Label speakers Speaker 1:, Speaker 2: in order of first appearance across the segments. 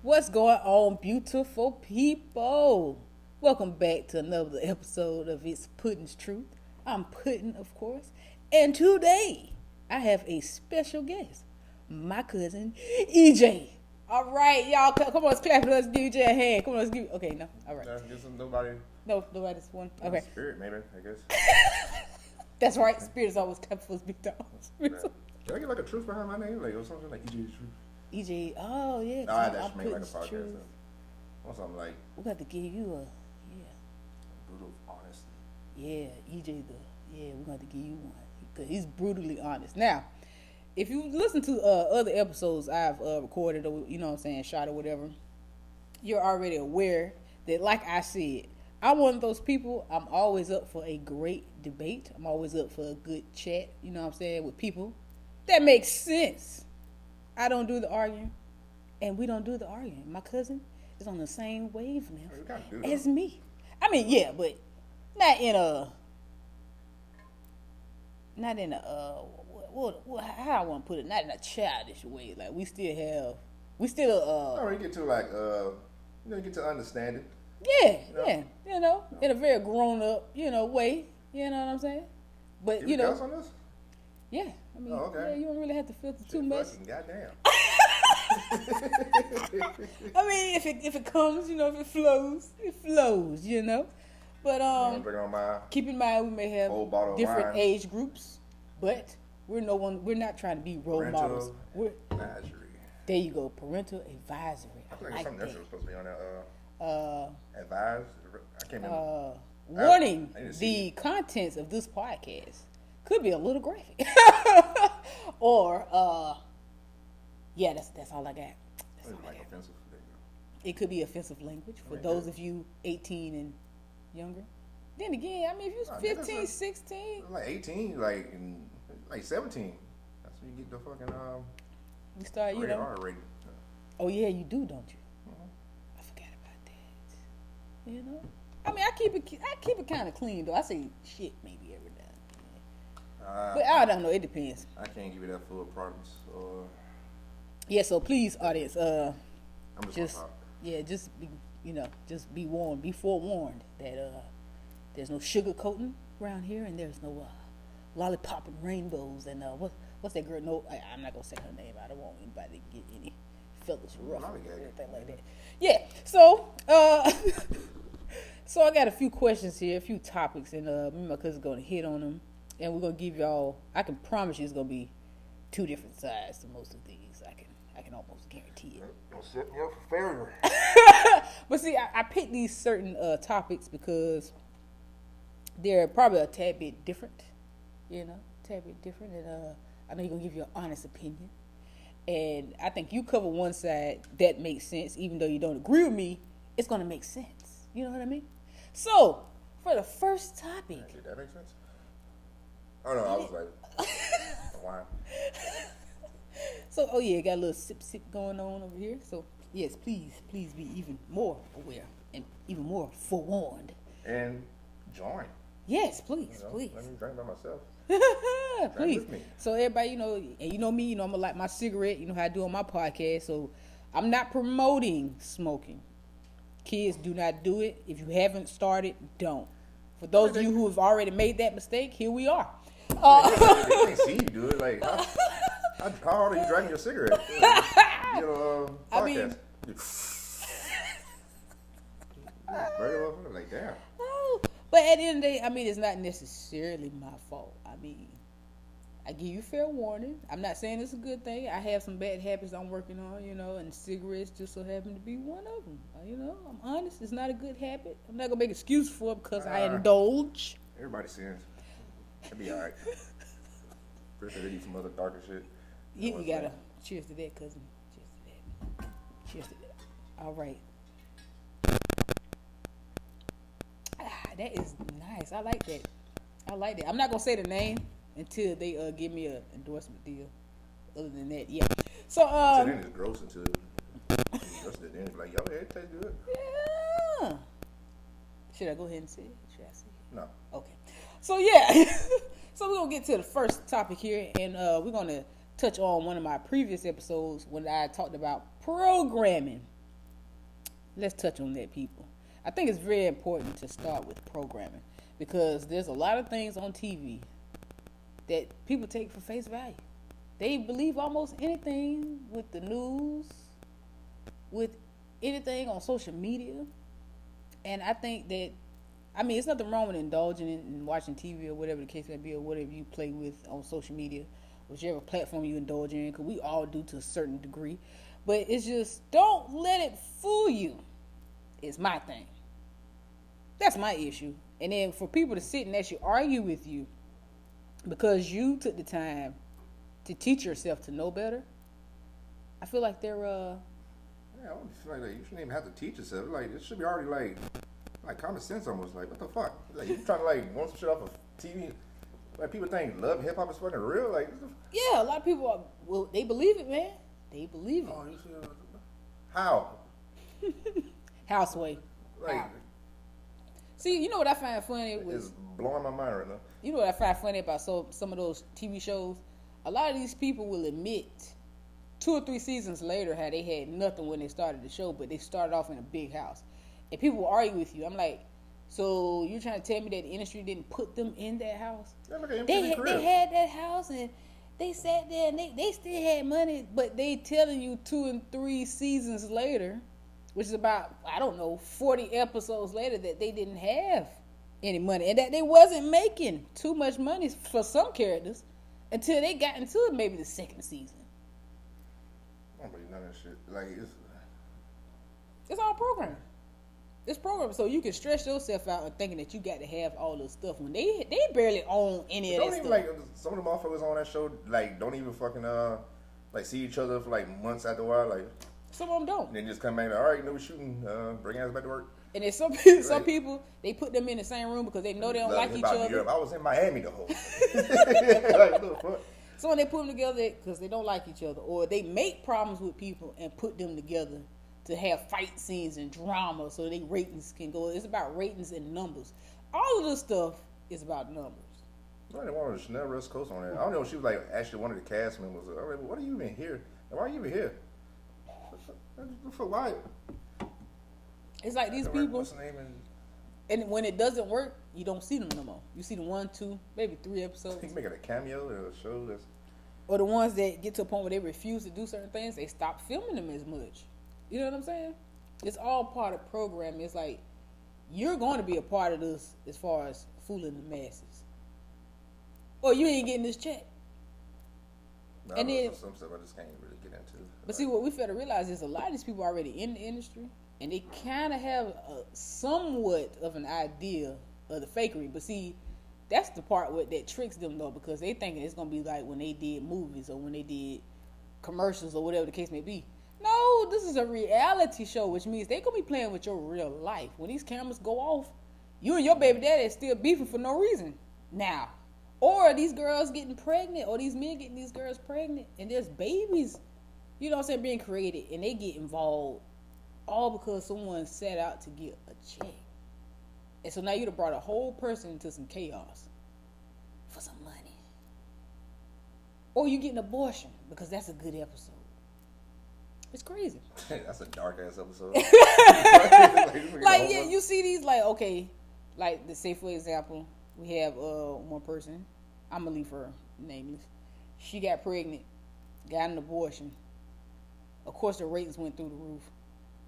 Speaker 1: What's going on, beautiful people? Welcome back to another episode of It's Puddin's Truth. I'm Puddin, of course, and today I have a special guest, my cousin EJ. All right, y'all, come on, let's clap it. Let's give EJ a hand. Come on, let's give. Okay, no, all right.
Speaker 2: Get some nobody.
Speaker 1: No, nobody's one. Okay,
Speaker 2: Spirit, maybe. I guess.
Speaker 1: that's right. Spirit is always supposed to be done.
Speaker 2: Can I get like a truth behind my name, like or something like EJ Truth?
Speaker 1: EJ, oh yeah.
Speaker 2: Nah, I just make like a
Speaker 1: Puddin's
Speaker 2: podcast.
Speaker 1: Truth.
Speaker 2: Or something like
Speaker 1: We got to give you a
Speaker 2: brutal honesty.
Speaker 1: Yeah, EJ we're going to give you one because he's brutally honest. Now, if you listen to other episodes I've recorded or shot or whatever, you're already aware that, like I said, I'm one of those people. I'm always up for a great debate. I'm always up for a good chat. You know what I'm saying, with people that makes sense. I don't do the arguing, and we don't do the arguing. My cousin is on the same wavelength as me. I mean, yeah, but not in a how I want to put it, not in a childish way. Like we still
Speaker 2: I don't really get to get to understand it.
Speaker 1: In a very grown up, way. You know what I'm saying? But
Speaker 2: you know, on this?
Speaker 1: Yeah. I mean,
Speaker 2: okay.
Speaker 1: You don't really have to filter too much.
Speaker 2: Goddamn.
Speaker 1: I mean, if it comes, if it flows, But keep in mind we may have different age groups, but we're not trying to be role models.
Speaker 2: Advisory.
Speaker 1: There you go, parental advisory.
Speaker 2: I think like something else was supposed to be on that. Advise. I can't remember.
Speaker 1: Warning: the contents of this podcast could be a little graphic, or that's all I got.
Speaker 2: Offensive.
Speaker 1: It could be offensive language for those of you 18 and younger. Then again, I mean, if you're 15, 16.
Speaker 2: Like 18, like 17. That's when you get the fucking
Speaker 1: you start,
Speaker 2: R rating.
Speaker 1: Oh yeah, you do, don't you? Mm-hmm. I forgot about that. I mean, I keep it kind of clean though. I say shit maybe every now. But I don't know. It depends.
Speaker 2: I can't give you that full promise.
Speaker 1: Yeah. So please, audience,
Speaker 2: I'm just
Speaker 1: be warned, be forewarned that there's no sugarcoating around here, and there's no lollipop and rainbows and what's that girl? No, I'm not gonna say her name. I don't want anybody to get any feathers rough or anything like that. Yeah. So so I got a few questions here, a few topics, and me and my cousin's gonna hit on them, and we're gonna give y'all. I can promise you, it's gonna be two different sides to most of these. I can almost guarantee it.
Speaker 2: Don't set me up for failure.
Speaker 1: But see, I picked these certain topics because they're probably a tad bit different. And I know you're gonna give your honest opinion. And I think you cover one side that makes sense, even though you don't agree with me. It's gonna make sense. You know what I mean? So for the first topic,
Speaker 2: did that make sense? Oh no, I was like, why?
Speaker 1: So, got a little sip going on over here. So, yes, please be even more aware and even more forewarned.
Speaker 2: And join.
Speaker 1: Yes, please.
Speaker 2: Let me drink by myself.
Speaker 1: Please. So, everybody, and you know me, I'm going to light my cigarette, how I do on my podcast. So, I'm not promoting smoking. Kids, do not do it. If you haven't started, don't. For those of you who have already made that mistake, here we are.
Speaker 2: They can't see you do it. Like, how hard are you dragging your cigarette? Podcast.
Speaker 1: I mean,
Speaker 2: like, damn.
Speaker 1: But at the end of the day, I mean, it's not necessarily my fault. I mean, I give you fair warning. I'm not saying it's a good thing. I have some bad habits I'm working on, and cigarettes just so happen to be one of them. I'm honest. It's not a good habit. I'm not going to make excuses for it because I indulge.
Speaker 2: Everybody sins. It'll be all right. First, they eat some other darker shit.
Speaker 1: You gotta cheers to that, cousin. Cheers to that. All right. That is nice. I like that. I'm not gonna say the name until they give me an endorsement deal. Other than that, yeah. So
Speaker 2: then it's gross until then it's like, yo, it tastes good.
Speaker 1: Yeah. Should I go ahead and say it? Should I say it?
Speaker 2: No.
Speaker 1: Okay. So yeah. So we're gonna get to the first topic here, and we're gonna touch on one of my previous episodes when I talked about programming let's touch on that, people. I think it's very important to start with programming because there's a lot of things on TV that people take for face value. They believe almost anything with the news, with anything on social media. And I think that, I mean, it's nothing wrong with indulging in watching TV or whatever the case may be, or whatever you play with on social media, whichever platform you indulge in, because we all do to a certain degree. But it's just, don't let it fool you. It's my thing. That's my issue. And then for people to sit and actually argue with you because you took the time to teach yourself to know better, I feel like they're
Speaker 2: Yeah, I don't feel like you shouldn't even have to teach yourself. Like it should be already like common sense almost. Like what the fuck? Like you trying to like want some shit off of TV? Like people think love and hip hop is fucking real. Like
Speaker 1: yeah, a lot of people are, well, they believe it, man. They believe it.
Speaker 2: oh, you see, how?
Speaker 1: Houseway.
Speaker 2: Like
Speaker 1: How? See, you know what I find funny
Speaker 2: it's
Speaker 1: was,
Speaker 2: blowing my mind right now.
Speaker 1: you know what I find funny about some of those TV shows? A lot of these people will admit 2 or 3 seasons later how they had nothing when they started the show, but they started off in a big house. And people will argue with you. I'm like, so you're trying to tell me that the industry didn't put them in that house?
Speaker 2: Yeah, look at
Speaker 1: They
Speaker 2: MTV
Speaker 1: had that house and they sat there and they still had money, but they telling you 2 and 3 seasons later, which is about, I don't know, 40 episodes later, that they didn't have any money and that they wasn't making too much money for some characters until they got into maybe the 2nd season.
Speaker 2: I don't believe none of that shit. Like
Speaker 1: It's all programmed. It's programmed so you can stress yourself out and thinking that you got to have all this stuff when they barely own any of
Speaker 2: don't
Speaker 1: that
Speaker 2: even
Speaker 1: stuff.
Speaker 2: like some of the motherfuckers on that show like don't even fucking like see each other for like months after a while. Like
Speaker 1: Some of them don't.
Speaker 2: and then just come back like, all right, you know we're shooting. Bring ass back to work.
Speaker 1: And then some people, they put them in the same room because they know they don't like each other.
Speaker 2: Europe. I was in Miami the whole time. Like, what the fuck?
Speaker 1: So when they put them together because they don't like each other, or they make problems with people and put them together to have fight scenes and drama so they ratings can go. It's about ratings and numbers. All of this stuff is about numbers.
Speaker 2: I didn't want Chanel West Coast on that. I don't know if she was like actually one of the cast members. I was like, what are you even here? Why are you even here? For why?
Speaker 1: It's like these people,
Speaker 2: What's the name?
Speaker 1: and when it doesn't work, you don't see them no more. You see them 1, 2, maybe 3 episodes.
Speaker 2: He's making a cameo in a show that's.
Speaker 1: Or the ones that get to a point where they refuse to do certain things, they stop filming them as much. You know what I'm saying? It's all part of programming. It's like, you're going to be a part of this as far as fooling the masses. Or you ain't getting this check.
Speaker 2: No,
Speaker 1: And then-
Speaker 2: some stuff I just can't really get into.
Speaker 1: But see, what we fail to realize is a lot of these people are already in the industry, and they kind of have a somewhat of an idea of the fakery. But see, that's the part that tricks them, though, because they thinking it's going to be like when they did movies or when they did commercials or whatever the case may be. No, this is a reality show, which means they going to be playing with your real life. When these cameras go off, you and your baby daddy are still beefing for no reason now. Or these girls getting pregnant, or these men getting these girls pregnant, and there's babies, you know what I'm saying, being created, and they get involved all because someone set out to get a check. And so now you done brought a whole person into some chaos for some money. Or you get an abortion because that's a good episode. It's crazy.
Speaker 2: That's a dark ass episode.
Speaker 1: Like, yeah, you see these, like, okay, like, say for example, we have one person, I'm gonna leave her nameless. She got pregnant, got an abortion. Of course, the ratings went through the roof.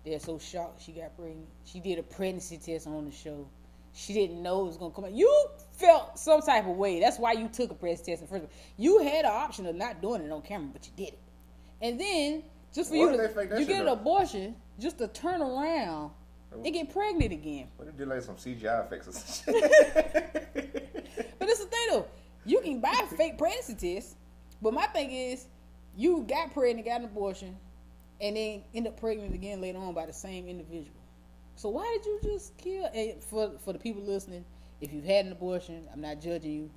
Speaker 1: They're so shocked she got pregnant. She did a pregnancy test on the show. She didn't know it was gonna come out. You felt some type of way. That's why you took a pregnancy test in the first place. You had an option of not doing it on camera, but you did it. And then just for
Speaker 2: What
Speaker 1: you
Speaker 2: if they fake that
Speaker 1: to
Speaker 2: shit
Speaker 1: get an
Speaker 2: up?
Speaker 1: abortion, just to turn around and get pregnant again.
Speaker 2: What if they did like some CGI effects or some shit?
Speaker 1: But it's the thing though, you can buy a fake pregnancy test, but my thing is, you got pregnant, got an abortion, and then end up pregnant again later on by the same individual. So why did you just kill? And for the people listening, if you've had an abortion, I'm not judging you.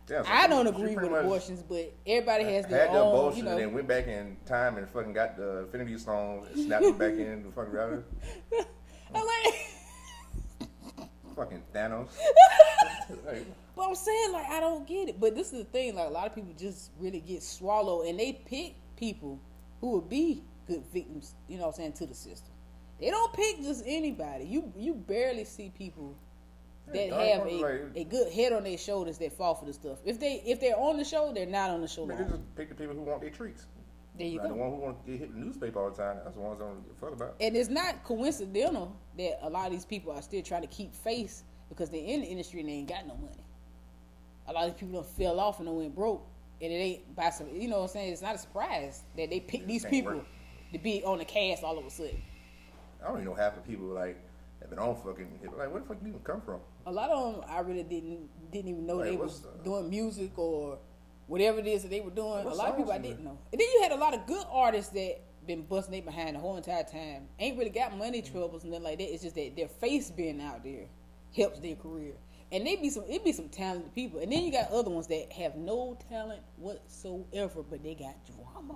Speaker 2: Yeah, so
Speaker 1: I don't
Speaker 2: she
Speaker 1: agree
Speaker 2: pretty
Speaker 1: with
Speaker 2: much
Speaker 1: abortions, but everybody has their
Speaker 2: had the
Speaker 1: own,
Speaker 2: abortion
Speaker 1: you know.
Speaker 2: and then went back in time and fucking got the Infinity Stone and snapped it back in the fucking reality.
Speaker 1: I'm like,
Speaker 2: Fucking Thanos. Like,
Speaker 1: but I'm saying, like, I don't get it. But this is the thing, like, a lot of people just really get swallowed, and they pick people who would be good victims, you know what I'm saying, to the system. They don't pick just anybody. You barely see people that have a good head on their shoulders that fall for the stuff. If they're on the show, they're not on the show.
Speaker 2: They just pick the people who want their treats.
Speaker 1: There you go.
Speaker 2: The one who want to get hit in the newspaper all the time. That's the ones I don't give a fuck about.
Speaker 1: And it's not coincidental that a lot of these people are still trying to keep face because they're in the industry and they ain't got no money. A lot of these people done fell off and they went broke, and it ain't by some. You know what I'm saying? It's not a surprise that they pick these people to be on the cast all of a sudden.
Speaker 2: I don't even know half the people like have been on fucking hip. Like, where the fuck you even come from?
Speaker 1: A lot of them, I really didn't even know they was doing music or whatever it is that they were doing. A lot of people I didn't know. And then you had a lot of good artists that been busting their behind the whole entire time. Ain't really got money troubles and nothing like that. It's just that their face being out there helps their career. And it be some talented people. And then you got other ones that have no talent whatsoever, but they got drama.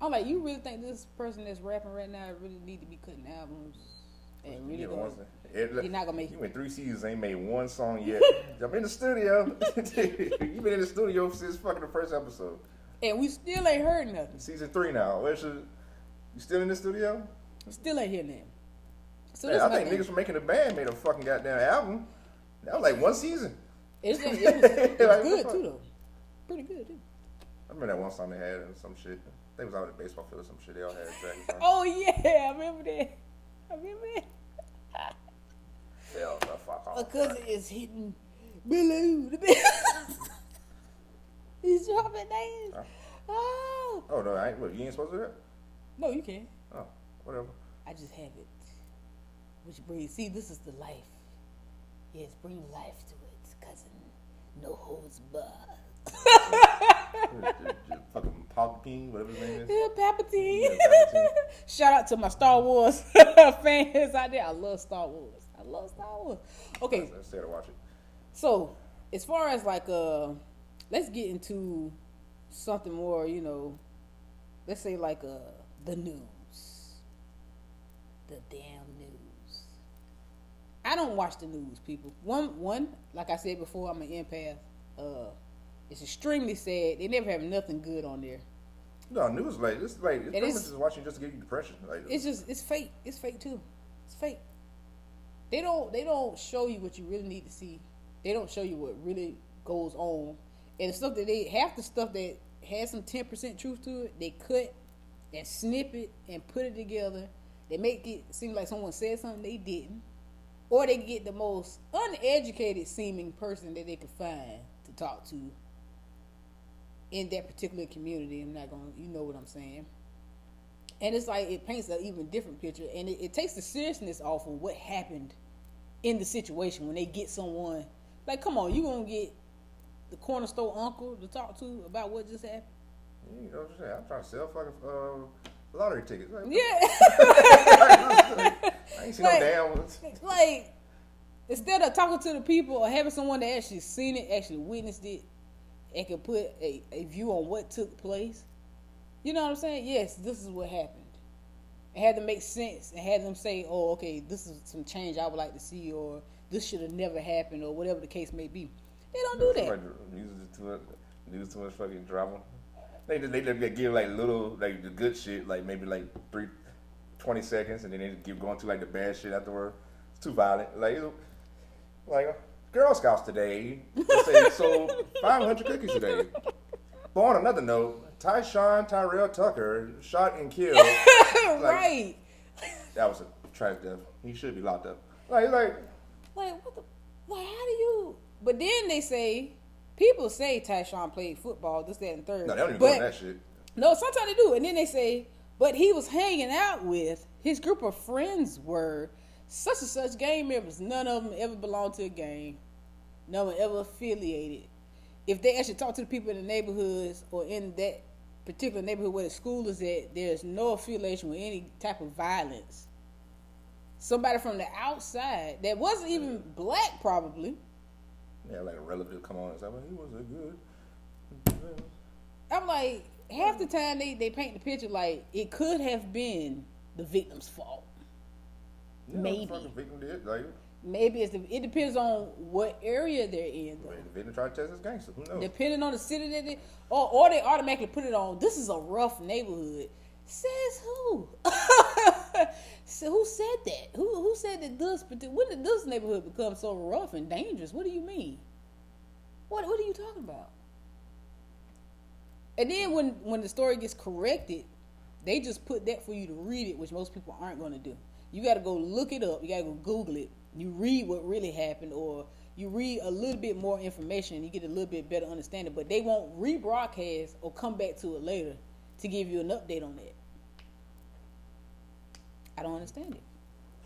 Speaker 1: I'm like, you really think this person that's rapping right now really need to be cutting albums? And really you're not gonna make it.
Speaker 2: You went 3 seasons, ain't made one song yet. I'm in the studio. You been in the studio since fucking the first episode.
Speaker 1: And we still ain't heard nothing.
Speaker 2: Season 3 now. You still in the studio?
Speaker 1: Still ain't hear nothing. So
Speaker 2: man, I think niggas from making the band made a fucking goddamn album. That was like 1 season.
Speaker 1: It was like, good too though. Pretty good too.
Speaker 2: I remember that one song they had and some shit. They was out at the baseball field or some shit. They all had jackets on.
Speaker 1: Oh yeah, I remember that.
Speaker 2: Hell, the fuck off.
Speaker 1: Because it's hitting below the bell. He's dropping names. Oh
Speaker 2: no, you ain't supposed to do that?
Speaker 1: No, you can't.
Speaker 2: Oh, whatever.
Speaker 1: I just have it. Which brings, see, this is the life. Yes, bring life to it, cousin. No holds barred.
Speaker 2: Fucking Palpatine, whatever his name is.
Speaker 1: Yeah, Palpatine.
Speaker 2: Yeah, Palpatine.
Speaker 1: Shout out to my Star Wars fans out there. I love Star Wars. Okay.
Speaker 2: Let's stay to watch it.
Speaker 1: So, as far as like, let's get into something more, let's say like the news. The damn news. I don't watch the news, people. One, like I said before, I'm an empath. It's extremely sad. They never have nothing good on there.
Speaker 2: No, news it's pretty much just watching just to give you depression. Like,
Speaker 1: it's fake. It's fake too. It's fake. They don't show you what you really need to see. They don't show you what really goes on. And the stuff half the stuff that has some 10% truth to it, they cut and snip it and put it together. They make it seem like someone said something they didn't. Or they get the most uneducated seeming person that they could find to talk to in that particular community. I'm not going to, you know what I'm saying. And it's like it paints an even different picture. And it takes the seriousness off of what happened in the situation when they get someone. Like, come on, you going to get the corner store uncle to talk to about what just happened?
Speaker 2: You know what I'm saying? I'm trying to sell fucking lottery tickets. Like,
Speaker 1: yeah.
Speaker 2: I ain't seen no damn ones.
Speaker 1: Like, instead of talking to the people or having someone that actually seen it, actually witnessed it, and can put a view on what took place, you know what I'm saying? Yes, this is what happened. It had to make sense and had them say, oh, okay, this is some change I would like to see, or this should have never happened, or whatever the case may be. They don't do that.
Speaker 2: Like, news too much fucking drama. They give like little, like the good shit, like maybe like 20 seconds, and then they keep going to like the bad shit afterward. It's too violent. Like Girl Scouts today, they sold 500 cookies today. But on another note, Tyrell Tucker shot and killed.
Speaker 1: Right.
Speaker 2: That was a tragic death. He should be locked up. Like what the?
Speaker 1: Like, how do you? But then they say, people say Tyshawn played football, this, that, and third.
Speaker 2: No, they don't even go on that shit.
Speaker 1: No, sometimes they do. And then they say, but he was hanging out with, his group of friends were such and such gang members. None of them ever belonged to a gang. No one ever affiliated. If they actually talk to the people in the neighborhoods or in that particular neighborhood where the school is at, there's no affiliation with any type of violence. Somebody from the outside that wasn't even black, probably.
Speaker 2: Yeah, like a relative come on and say, well, he was a good.
Speaker 1: I'm like, half the time they paint the picture like it could have been the victim's fault.
Speaker 2: Yeah,
Speaker 1: maybe.
Speaker 2: The victim did, like,
Speaker 1: maybe it depends on what area they're in. Though.
Speaker 2: The victim tried to test his gangster. Who knows?
Speaker 1: Depending on the city that they, or they automatically put it on. This is a rough neighborhood. Says who? So who said that? Who said that this? When did this neighborhood become so rough and dangerous? What do you mean? What are you talking about? And then when the story gets corrected, they just put that for you to read it, which most people aren't going to do. You got to go look it up. You got to go Google it. You read what really happened, or you read a little bit more information, and you get a little bit better understanding. But they won't rebroadcast or come back to it later to give you an update on that. I don't understand it.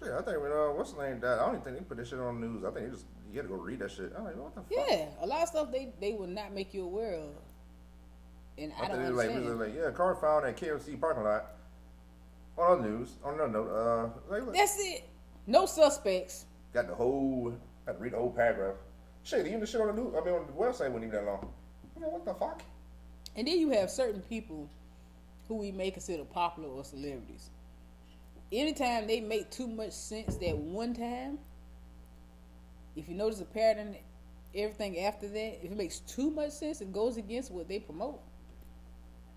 Speaker 2: Shit, I think when what's the name died, I don't even think they put this shit on the news. I think you had to go read that shit. I'm like, what the fuck?
Speaker 1: Yeah, a lot of stuff they will not make you aware of, and I don't understand.
Speaker 2: Like, yeah, car found at KFC parking lot. On the news, on another note,
Speaker 1: that's it. No suspects.
Speaker 2: Got the whole. Had to read the whole paragraph. Shit, even the shit on the news. I mean, on the website wasn't even that long. I mean, what the fuck?
Speaker 1: And then you have certain people who we may consider popular or celebrities. Anytime they make too much sense that one time, if you notice a pattern, everything after that, if it makes too much sense and goes against what they promote,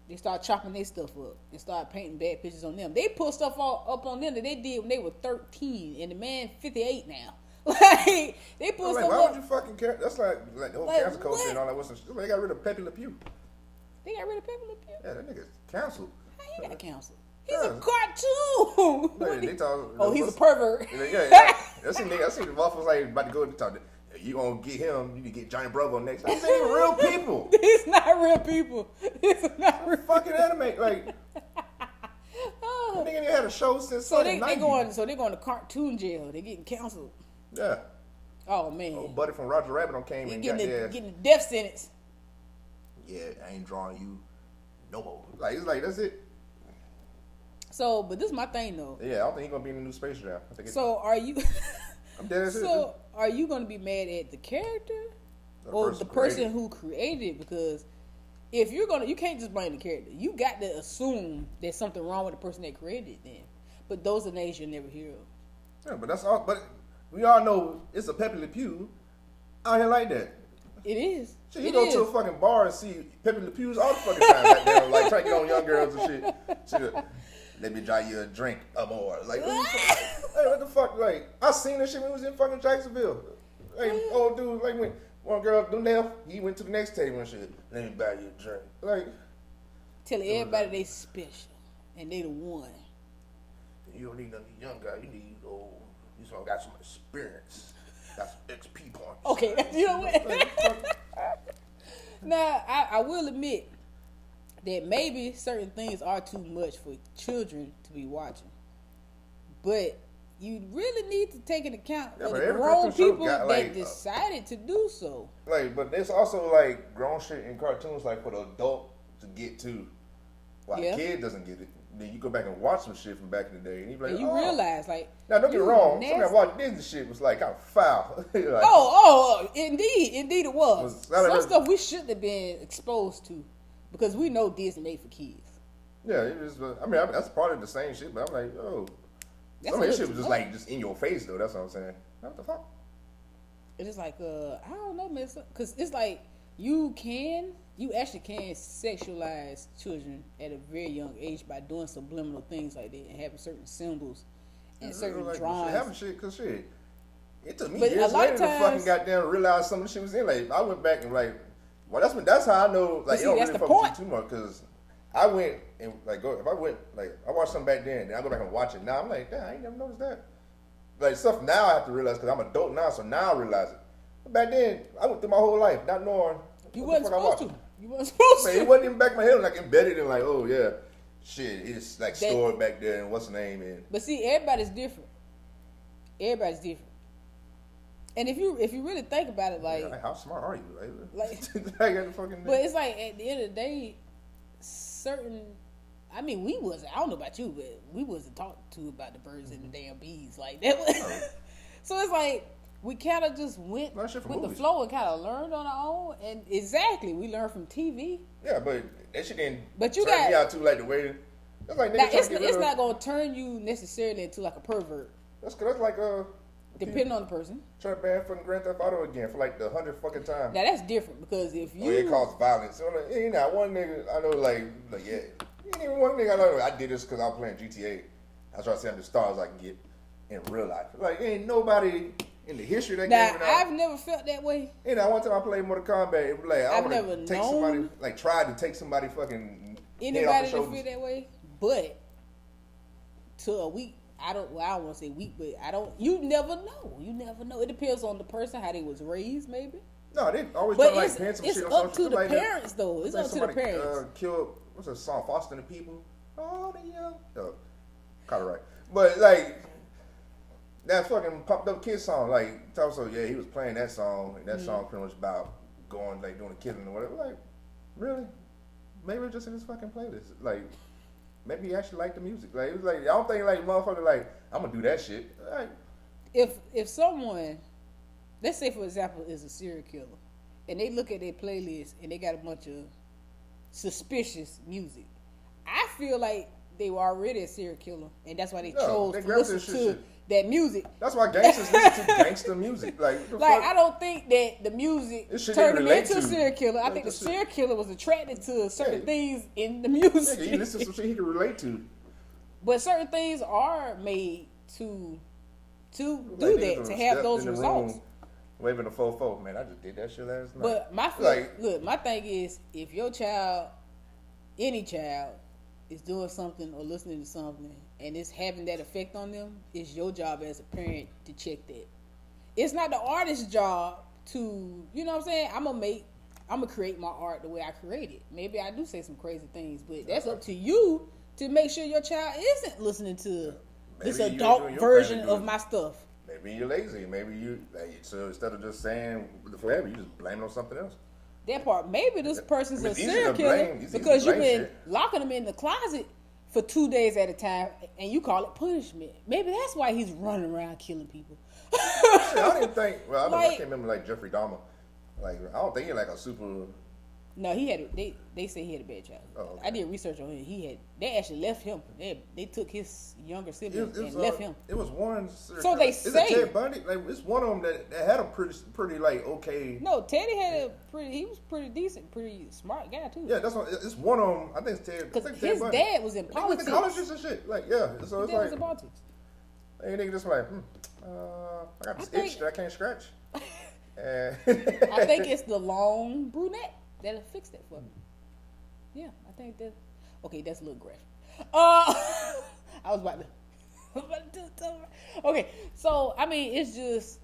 Speaker 1: they start chopping their stuff up and start painting bad pictures on them. They put stuff all up on them that they did when they were 13, and the man 58 now. Like, they put stuff
Speaker 2: why
Speaker 1: up.
Speaker 2: would you fucking care? That's like the whole cancel culture and all that. They got rid of Pepe Le Pew.
Speaker 1: They got rid of Pepe Le Pew?
Speaker 2: Yeah, that nigga's canceled.
Speaker 1: How he got canceled? He's a cartoon. He's a pervert.
Speaker 2: Yeah. I seen the motherfuckers like about to go to talk. You gonna get him? You can get Johnny Bravo next. These ain't real people.
Speaker 1: These not real people. These are not real.
Speaker 2: Fucking anime. Like, I think they had a show since
Speaker 1: they're going to cartoon jail. They getting canceled.
Speaker 2: Yeah.
Speaker 1: Oh man.
Speaker 2: Oh, Buddy from Roger Rabbit came and got their
Speaker 1: getting the death sentence.
Speaker 2: Yeah, I ain't drawing you no more. Like, it's like that's it.
Speaker 1: So, but this is my thing though.
Speaker 2: Yeah, I don't think he's gonna be in the new Space Jam.
Speaker 1: So are you?
Speaker 2: I'm dead.
Speaker 1: So are you gonna be mad at the character or the person who created it? Because if you're you can't just blame the character. You got to assume there's something wrong with the person that created it. Then, but those are names you'll never hear of.
Speaker 2: Yeah, but that's all. But we all know it's a Pepe Le Pew out here like that.
Speaker 1: It is.
Speaker 2: So you go to a fucking bar and see Pepe Le Pews all the fucking time, like trying to get on young girls and shit. Let me buy you a drink or more. Like, what the fuck? Like, I seen that shit when we was in fucking Jacksonville. Like, old dude, like, when one girl left, he went to the next table and shit. Let me buy you a drink. Like,
Speaker 1: tell everybody they special and they the one.
Speaker 2: You don't need none of the young guy. You need you got some experience. Got some XP points.
Speaker 1: Okay, you know what? Now, I will admit that maybe certain things are too much for children to be watching. But you really need to take into account of the grown people that decided to do so.
Speaker 2: Like, but there's also like grown shit in cartoons like for the adult to get to. While a kid doesn't get it. Then you go back and watch some shit from back in the day, and you be like,
Speaker 1: realize, like,
Speaker 2: now don't get me wrong, some of that Walt Disney shit was like kind of foul.
Speaker 1: Like, indeed it was. Some stuff we shouldn't have been exposed to because we know Disney made for kids.
Speaker 2: Yeah, it was. I mean, that's part of the same shit, but I'm like, some of this shit was just like just in your face though. That's what I'm saying. What the fuck?
Speaker 1: It's just like I don't know, man, because it's like you actually can sexualize children at a very young age by doing subliminal things like that and having certain symbols and certain drawings.
Speaker 2: Having shit, cause shit, it took me years later to fucking goddamn realize some of the shit was in. Like, I went back and like, well, that's how I know. Like, it don't really fuck with you too much, cause I went and like I watched something back then, and I go back and watch it now. I'm like, damn, I ain't never noticed that. Like, stuff now I have to realize because I'm an adult now, so now I realize it. But back then, I went through my whole life not knowing.
Speaker 1: You wasn't supposed to. You wasn't supposed to.
Speaker 2: It wasn't even back in my head, like embedded in like, oh yeah, shit, it's like stored back there and what's the name in.
Speaker 1: But see, everybody's different. Everybody's different. And if you really think about it, like
Speaker 2: how smart are you? Like
Speaker 1: I got the fucking. But it's like at the end of the day, I mean, I don't know about you, but we wasn't talked to about the birds and the damn bees like that. So it's like we kind of just went with the flow and kind of learned on our own. And exactly, we learned from TV.
Speaker 2: Yeah, but that shit didn't turn me out too like the way. That's like
Speaker 1: it's not gonna turn you necessarily into like a pervert.
Speaker 2: That's like
Speaker 1: depending on the person.
Speaker 2: Try to ban fucking Grand Theft Auto again for like the 100th fucking time.
Speaker 1: Now that's different because if you
Speaker 2: it caused violence. So like, you know, one nigga I know like yeah, ain't even one nigga I know I did this because I was playing GTA. I try to say I'm as star as I can get in real life. Like, ain't nobody in the history of that
Speaker 1: Now,
Speaker 2: game.
Speaker 1: I've never felt that way.
Speaker 2: And that one time I played Mortal Kombat, it was like I
Speaker 1: I've
Speaker 2: would
Speaker 1: never
Speaker 2: take
Speaker 1: known
Speaker 2: somebody, like tried to take somebody fucking
Speaker 1: anybody
Speaker 2: head off
Speaker 1: that
Speaker 2: the shoulders.
Speaker 1: feel that way, but to a week, I don't want to say weak, but you never know. You never know. It depends on the person, how they was raised, maybe.
Speaker 2: No, they always
Speaker 1: But
Speaker 2: try to like pin some
Speaker 1: it's
Speaker 2: shit on
Speaker 1: up to
Speaker 2: social
Speaker 1: the
Speaker 2: like
Speaker 1: parents, though. It's
Speaker 2: like
Speaker 1: up to the
Speaker 2: somebody,
Speaker 1: parents.
Speaker 2: Killed, what's that song, Foster and the People? Oh, the young. Oh, kind of right. But like, that fucking popped up kid song, like, so yeah, he was playing that song, and that song pretty much about going, like, doing a killing or whatever. Like, really? Maybe it's just in his fucking playlist. Like, maybe he actually liked the music. Like, it was like, I don't think, like, motherfucker, like, I'm gonna do that shit. Like,
Speaker 1: If someone, let's say for example, is a serial killer, and they look at their playlist and they got a bunch of suspicious music, I feel like they were already a serial killer, and that's why they chose to listen to that music.
Speaker 2: That's why gangsters listen to gangster music. Like
Speaker 1: I don't think that the music turned him into a serial killer. I
Speaker 2: Like,
Speaker 1: think the
Speaker 2: this
Speaker 1: serial killer was attracted to certain things in the music.
Speaker 2: Yeah, he listens to some shit he can relate to.
Speaker 1: But certain things are made to do
Speaker 2: Like,
Speaker 1: that, to have those results.
Speaker 2: Waving the 4-4. Man, I just did that shit last night.
Speaker 1: But my thing is, if your child, any child, is doing something or listening to something and it's having that effect on them, it's your job as a parent to check that. It's not the artist's job to, you know what I'm saying? I'm gonna create my art the way I create it. Maybe I do say some crazy things, but that's up to you to make sure your child isn't listening to this adult version of my stuff.
Speaker 2: Maybe you're lazy. Maybe you, like, so instead of just saying forever, you just blame it on something else.
Speaker 1: That part, maybe this person's a
Speaker 2: It's easy
Speaker 1: serial
Speaker 2: to
Speaker 1: killer
Speaker 2: blame. It's easy
Speaker 1: because
Speaker 2: to
Speaker 1: you've
Speaker 2: blame
Speaker 1: been
Speaker 2: shit.
Speaker 1: locking him in the closet for 2 days at a time, and you call it punishment. Maybe that's why he's running around killing people.
Speaker 2: Shit, I don't even think. Well, I can't remember like Jeffrey Dahmer. Like, I don't think he's like a super.
Speaker 1: No, he had. They say he had a bad childhood.
Speaker 2: Oh, okay.
Speaker 1: I did research on him. They actually left him. They took his younger sibling and left him.
Speaker 2: It was one.
Speaker 1: So they
Speaker 2: is
Speaker 1: say.
Speaker 2: it Ted Bundy? Like, it's one of them that had a pretty like okay.
Speaker 1: No, Teddy had he was pretty decent, pretty smart guy too.
Speaker 2: Yeah, that's what. It's one of them. I think it's Ted.
Speaker 1: Because his dad was in politics.
Speaker 2: He went to colleges and shit. Like, yeah. So it's
Speaker 1: His dad was
Speaker 2: like,
Speaker 1: in politics.
Speaker 2: and nigga just like, I got this itch that I can't scratch. And
Speaker 1: I think it's the long brunette that'll fix that for me. Yeah, I think that. Okay, that's a little graphic. I was about to. Okay, so I mean, it's just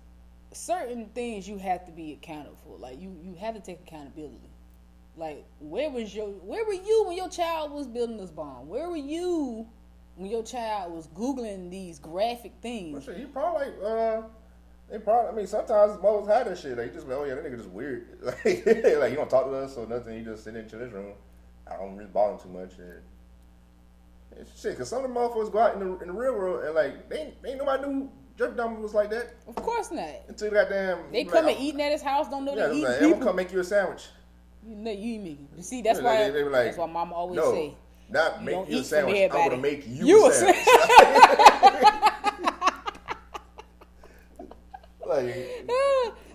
Speaker 1: certain things you have to be accountable for. Like you have to take accountability. Like where were you when your child was building this bomb? Where were you when your child was Googling these graphic things?
Speaker 2: well, shit, he probably like they probably. I mean, sometimes mothers hide that shit. Like, you just like, oh yeah, that nigga just weird. Like you don't talk to us or nothing. You just sit in this room. I don't really bother him too much. And shit, cause some of the motherfuckers go out in the real world and like they ain't nobody knew Jeffrey Dahmer was like that
Speaker 1: Of course not.
Speaker 2: until goddamn
Speaker 1: They come and eating at his house. Don't know
Speaker 2: Yeah,
Speaker 1: they
Speaker 2: it was
Speaker 1: eat
Speaker 2: like, I'm
Speaker 1: people.
Speaker 2: gonna come make you a sandwich.
Speaker 1: You know, you eat me. You see, that's
Speaker 2: Yeah,
Speaker 1: why.
Speaker 2: they were like,
Speaker 1: that's why Mama always
Speaker 2: no,
Speaker 1: say,
Speaker 2: not
Speaker 1: you
Speaker 2: make
Speaker 1: don't
Speaker 2: you a
Speaker 1: eat from
Speaker 2: sandwich. I'm
Speaker 1: everybody.
Speaker 2: gonna make you
Speaker 1: You
Speaker 2: a
Speaker 1: a
Speaker 2: sandwich. Like,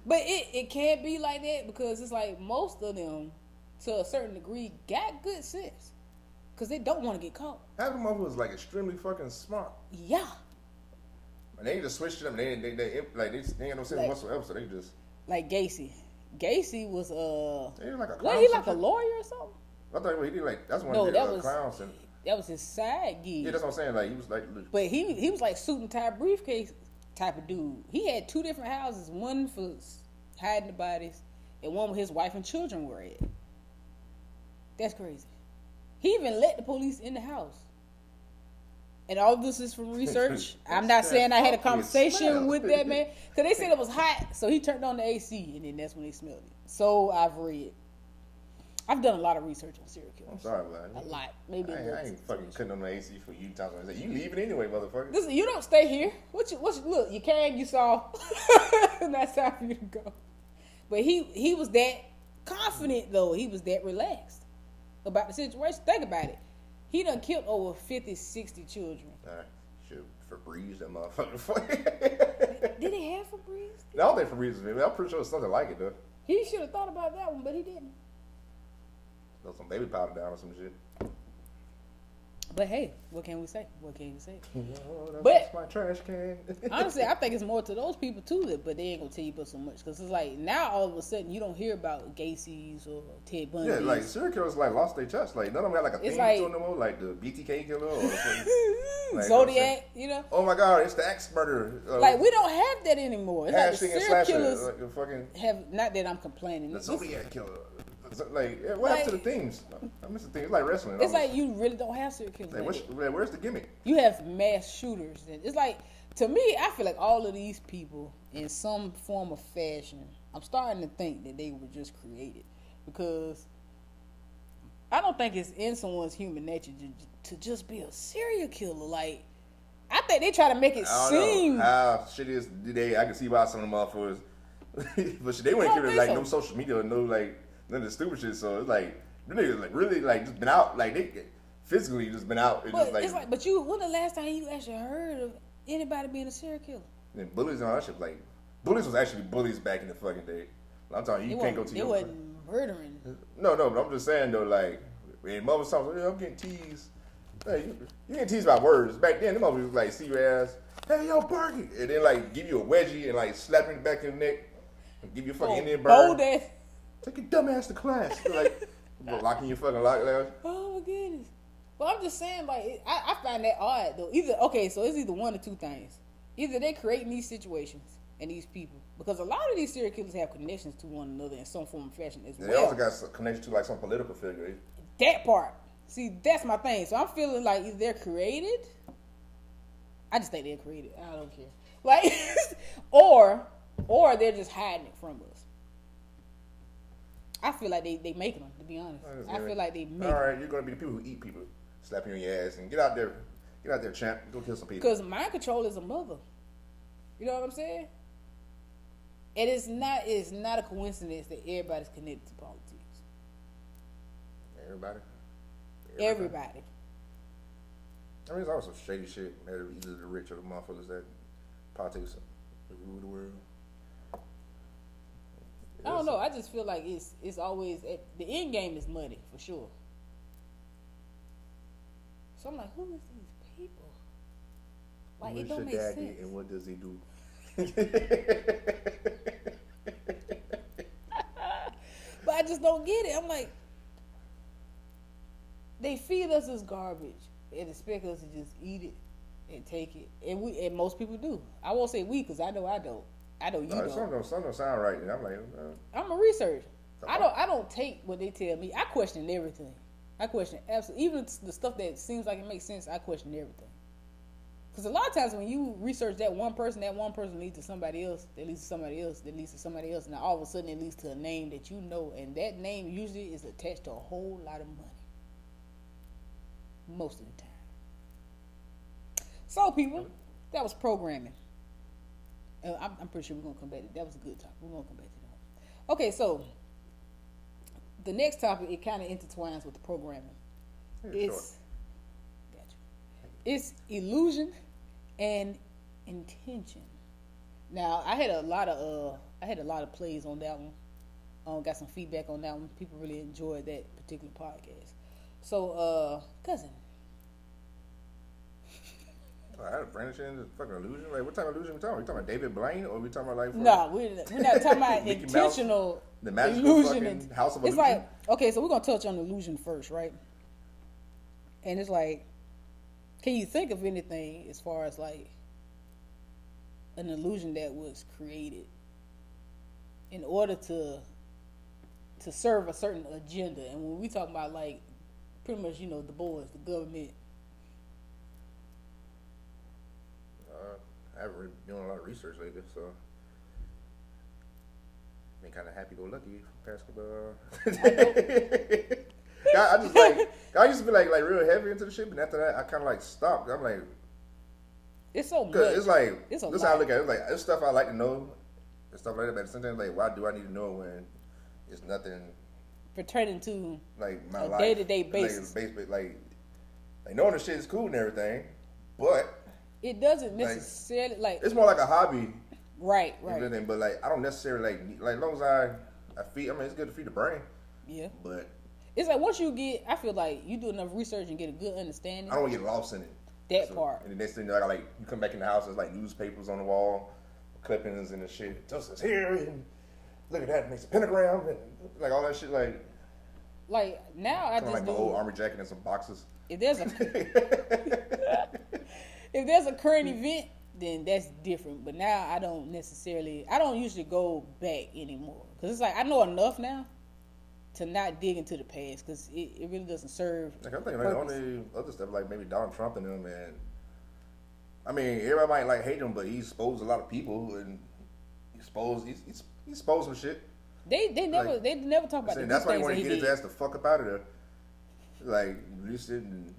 Speaker 1: but it can't be like that because it's like most of them, to a certain degree, got good sense because they don't want to get caught.
Speaker 2: half of them motherfuckers was like extremely fucking smart.
Speaker 1: Yeah,
Speaker 2: And they just switched it up. They ain't got no sense
Speaker 1: Like-
Speaker 2: whatsoever. So they just
Speaker 1: like Gacy. Gacy was
Speaker 2: they like a clown.
Speaker 1: what he like a
Speaker 2: something.
Speaker 1: lawyer or something?
Speaker 2: I thought he did like that's one
Speaker 1: No,
Speaker 2: of the
Speaker 1: that was
Speaker 2: clowns. And,
Speaker 1: that was his side gig.
Speaker 2: yeah, that's what I'm saying. Like he was like,
Speaker 1: But he was like suit and tie briefcase type of dude. He had 2 different houses, one for hiding the bodies, and one where his wife and children were at. That's crazy. He even let the police in the house. And all this is from research. I'm not saying I had a conversation with that man. Because they said it was hot, so he turned on the AC, and then that's when they smelled it. So I've read. I've done a lot of research on serial killers.
Speaker 2: I'm sorry, man.
Speaker 1: A lot. Maybe
Speaker 2: I ain't fucking cutting on the AC for you. Talking like, you leaving anyway, motherfucker.
Speaker 1: Listen, you don't stay here. Look, you came, you saw. And that's time for you to go. But he was that confident, though. He was that relaxed about the situation. Think about it. He done killed over 50, 60 children.
Speaker 2: Alright, should Febreze that motherfucker.
Speaker 1: Did he have Febreze?
Speaker 2: I don't think Febreze is maybe. I'm pretty sure it's something like it though.
Speaker 1: He should have thought about that one, but he didn't.
Speaker 2: Throw some baby powder down or some shit.
Speaker 1: But hey, what can we say? What can you say?
Speaker 2: Oh,
Speaker 1: But-
Speaker 2: that's my trash can.
Speaker 1: Honestly, I think it's more to those people too, but they ain't gonna tell you but so much because it's like now all of a sudden you don't hear about Gacy's or Ted Bundy.
Speaker 2: Yeah, like serial killers like lost their touch. Like none of them got like a
Speaker 1: It's
Speaker 2: theme
Speaker 1: like-
Speaker 2: to them no more, like the BTK killer or like,
Speaker 1: Zodiac, you know.
Speaker 2: oh my god, it's the axe murderer.
Speaker 1: Like we don't have that anymore. It's like the
Speaker 2: Hashing and
Speaker 1: serial
Speaker 2: slasher,
Speaker 1: killers
Speaker 2: like the fucking
Speaker 1: have. Not that I'm complaining.
Speaker 2: the
Speaker 1: This-
Speaker 2: Zodiac killer. Like what happened to the themes? I miss the theme. It's like wrestling.
Speaker 1: It's like you really don't have serial killers.
Speaker 2: Like,
Speaker 1: like that.
Speaker 2: where's the gimmick?
Speaker 1: You have mass shooters, and it's like to me, I feel like all of these people, in some form of fashion, I'm starting to think that they were just created because I don't think it's in someone's human nature to just be a serial killer. Like I think they try to make it
Speaker 2: I
Speaker 1: seem.
Speaker 2: don't know how shit is today. I can see why some of them motherfuckers, but shit, they wouldn't
Speaker 1: I don't
Speaker 2: give it like
Speaker 1: think
Speaker 2: no
Speaker 1: so.
Speaker 2: social media or no like none of the stupid shit. So it's like them niggas like really like just been out like they physically just been out. And
Speaker 1: But
Speaker 2: just like,
Speaker 1: it's like, but you, when the last time you actually heard of anybody being a serial killer?
Speaker 2: and bullies and all that shit. Like bullies was actually bullies back in the fucking day. I'm telling you, you can't go to
Speaker 1: They
Speaker 2: your
Speaker 1: wasn't murdering.
Speaker 2: No, but I'm just saying though, like when mother's talking, I'm getting teased. Hey, you getting teased by words. Back then, them motherfuckers was like, see your ass, hey yo, Barky, and then like give you a wedgie and like slap you in the back of your neck, and give you a fucking Indian burn.
Speaker 1: Bold ass.
Speaker 2: Take your dumb ass to class. Like locking your fucking lock lounge.
Speaker 1: Oh my goodness. Well, I'm just saying, like, I find that odd though. So it's either one or two things. Either they're creating these situations and these people, because a lot of these serial killers have connections to one another in some form of fashion as
Speaker 2: And
Speaker 1: well.
Speaker 2: they also got some connection to like some political figure.
Speaker 1: That part. See, that's my thing. So I'm feeling like either they're created. I just think they're created. I don't care. Like, or they're just hiding it from us. I feel like they making them. To be honest, I feel like they make.
Speaker 2: All right, you're gonna be the people who eat people, slapping you in your ass, and get out there, champ, go kill some people.
Speaker 1: Because mind control is a mother. You know what I'm saying? And it's not a coincidence that everybody's connected to politics. Everybody.
Speaker 2: I mean, it's also shady shit. Man, either the rich or the motherfuckers that politics rule the world.
Speaker 1: I don't know. I just feel like it's always the end game is money for sure. So I'm like, who is these people? Like it don't make sense.
Speaker 2: And what does he do?
Speaker 1: But I just don't get it. I'm like, they feed us as garbage and expect us to just eat it and take it, and most people do. I won't say we because I know I don't. I know you don't.
Speaker 2: Some don't sound right, and I'm like,
Speaker 1: I'm a researcher. I don't take what they tell me. I question everything. I question absolutely, even the stuff that seems like it makes sense. I question everything. Because a lot of times when you research that one person leads to somebody else, that leads to somebody else, that leads to somebody else, and now all of a sudden it leads to a name that you know, and that name usually is attached to a whole lot of money. Most of the time. So people, that was programming. I'm pretty sure we're going to come back to that. Was a good topic. We're going to come back to that. Okay, so the next topic, it kind of intertwines with the programming. It's illusion and intention. Now, I had a lot of plays on that one. Got some feedback on that one. People really enjoyed that particular podcast. So, cousin.
Speaker 2: I had a branch in fucking illusion. Like, what type of illusion we talking about? We talking about David Blaine, or we talking about like?
Speaker 1: No, we're not talking about
Speaker 2: Mickey
Speaker 1: intentional
Speaker 2: Mouse, the magical
Speaker 1: illusion.
Speaker 2: fucking House of
Speaker 1: It's
Speaker 2: Illusion.
Speaker 1: like, okay, so we're gonna touch on illusion first, right? And it's like, can you think of anything as far as like an illusion that was created in order to serve a certain agenda? And when we talk about like pretty much, the boys, the government.
Speaker 2: I haven't really been doing a lot of research lately, so been kind of happy-go-lucky basketball. I used to be like real heavy into the shit, but after that, I kind of like stopped. I'm like,
Speaker 1: it's so much.
Speaker 2: It's like
Speaker 1: it's a
Speaker 2: this
Speaker 1: lot.
Speaker 2: how I look at it. It's like it's stuff I like to know, and stuff like that. But at the same time, like, why do I need to know when it's nothing
Speaker 1: pertaining to
Speaker 2: like my
Speaker 1: a
Speaker 2: life,
Speaker 1: day-to-day basis?
Speaker 2: Like knowing the shit is cool and everything, but
Speaker 1: it doesn't necessarily like
Speaker 2: it's more like a hobby.
Speaker 1: Right.
Speaker 2: But like I don't necessarily like as long as I feed. I mean, it's good to feed the brain.
Speaker 1: Yeah.
Speaker 2: But
Speaker 1: It's like once you get, I feel like you do enough research and get a good understanding.
Speaker 2: I don't want to get lost in it.
Speaker 1: That part.
Speaker 2: And the next thing you know, like you come back in the house, there's like newspapers on the wall, clippings and the shit. Justice here, and look at that, it makes a pentagram, and like all that shit.
Speaker 1: Like now, I just
Speaker 2: like
Speaker 1: do.
Speaker 2: my old army jacket and some boxes.
Speaker 1: If there's a current event, then that's different. But now I don't usually go back anymore because it's like I know enough now to not dig into the past because it really doesn't serve.
Speaker 2: Like I'm thinking, like the only other stuff, like maybe Donald Trump and them, and I mean, everybody might like hate him, but he exposed a lot of people, and he exposed some shit.
Speaker 1: They never talk about the
Speaker 2: that's why he
Speaker 1: things
Speaker 2: wanted
Speaker 1: that
Speaker 2: to get his ass the fuck up out of there. Like release it and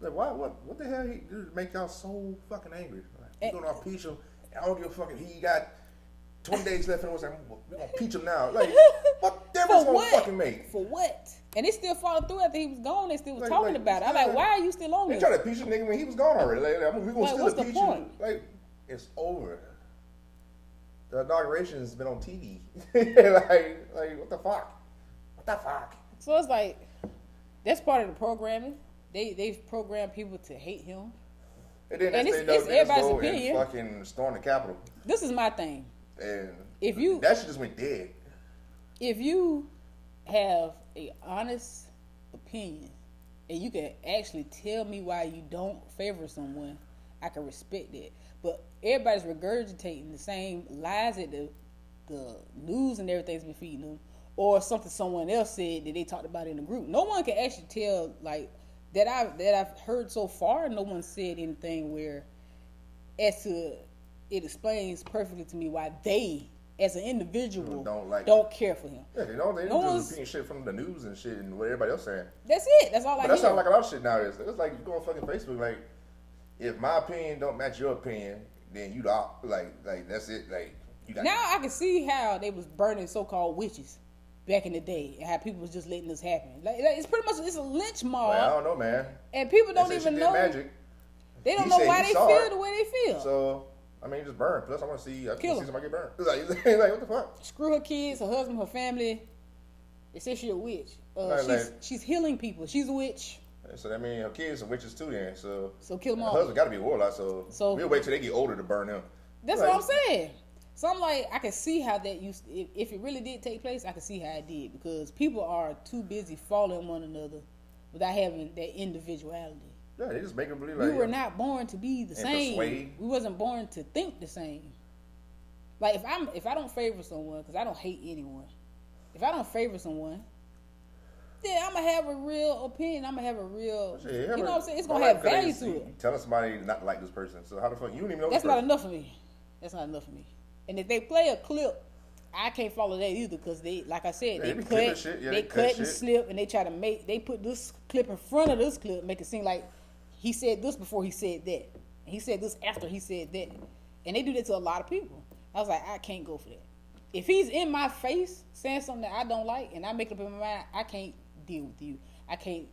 Speaker 2: like what the hell he did to make y'all so fucking angry? Like, we're gonna impeach him. I don't give a fuck if he got 20 days left and was like, we're gonna impeach him now. Like, what difference gonna fucking make?
Speaker 1: For what? And they still followed through after he was gone. They still was talking about it. I'm like, why are you still on
Speaker 2: this? They tried to impeach the nigga when he was gone already. Like, we're gonna still impeach him. Like, it's over. The inauguration has been on TV. like, what the fuck? What the fuck?
Speaker 1: So it's like, that's part of the programming. They've programmed people to hate him.
Speaker 2: And then it's everybody's opinion. And fucking storm the Capitol.
Speaker 1: This is my thing.
Speaker 2: And
Speaker 1: that
Speaker 2: shit just went dead.
Speaker 1: If you have a honest opinion and you can actually tell me why you don't favor someone, I can respect that. But everybody's regurgitating the same lies that the news and everything's been feeding them, or something someone else said that they talked about in the group. No one can actually tell like that I've heard so far. No one said anything where as to it explains perfectly to me why they, as an individual, don't care for him.
Speaker 2: Yeah, they just repeating shit from the news and shit and what everybody else saying.
Speaker 1: That's it. That's all I hear.
Speaker 2: That's not like a lot of shit nowadays. It's like you go on fucking Facebook, like, if my opinion don't match your opinion, then you like that's it. Like you got.
Speaker 1: Now I can see how they was burning so-called witches back in the day, and how people was just letting this happen. Like it's pretty much a lynch mob.
Speaker 2: Well, I don't know, man.
Speaker 1: And people don't even know.
Speaker 2: Magic.
Speaker 1: They don't know why they feel the way they feel.
Speaker 2: So I mean, just burn. Plus, I want to see somebody get burned. Like what the fuck?
Speaker 1: Screw her kids, her husband, her family. They say she's a witch. She's healing people. She's a witch.
Speaker 2: So that means her kids are witches too, then. So
Speaker 1: kill them all.
Speaker 2: Her husband got to be a warlock. So we'll wait till they get older to burn them.
Speaker 1: That's what I'm saying. So I'm like, I can see how that used. If it really did take place, I can see how it did because people are too busy following one another without having that individuality.
Speaker 2: Yeah, they just make them believe
Speaker 1: we were not born to be the same.
Speaker 2: Persuade.
Speaker 1: We wasn't born to think the same. Like if I don't favor someone, because I don't hate anyone. If I don't favor someone, then I'm gonna have a real opinion. I'm gonna have a real, you know what I'm saying? It's gonna have value to it.
Speaker 2: Telling somebody not to like this person. So how the fuck you don't even know?
Speaker 1: That's not enough for me. That's not enough for me. And if they play a clip, I can't follow that either because they, like I said, they cut and slip, and they put this clip in front of this clip, make it seem like he said this before he said that. And he said this after he said that. And they do that to a lot of people. I was like, I can't go for that. If he's in my face saying something that I don't like and I make it up in my mind, I can't deal with you. I can't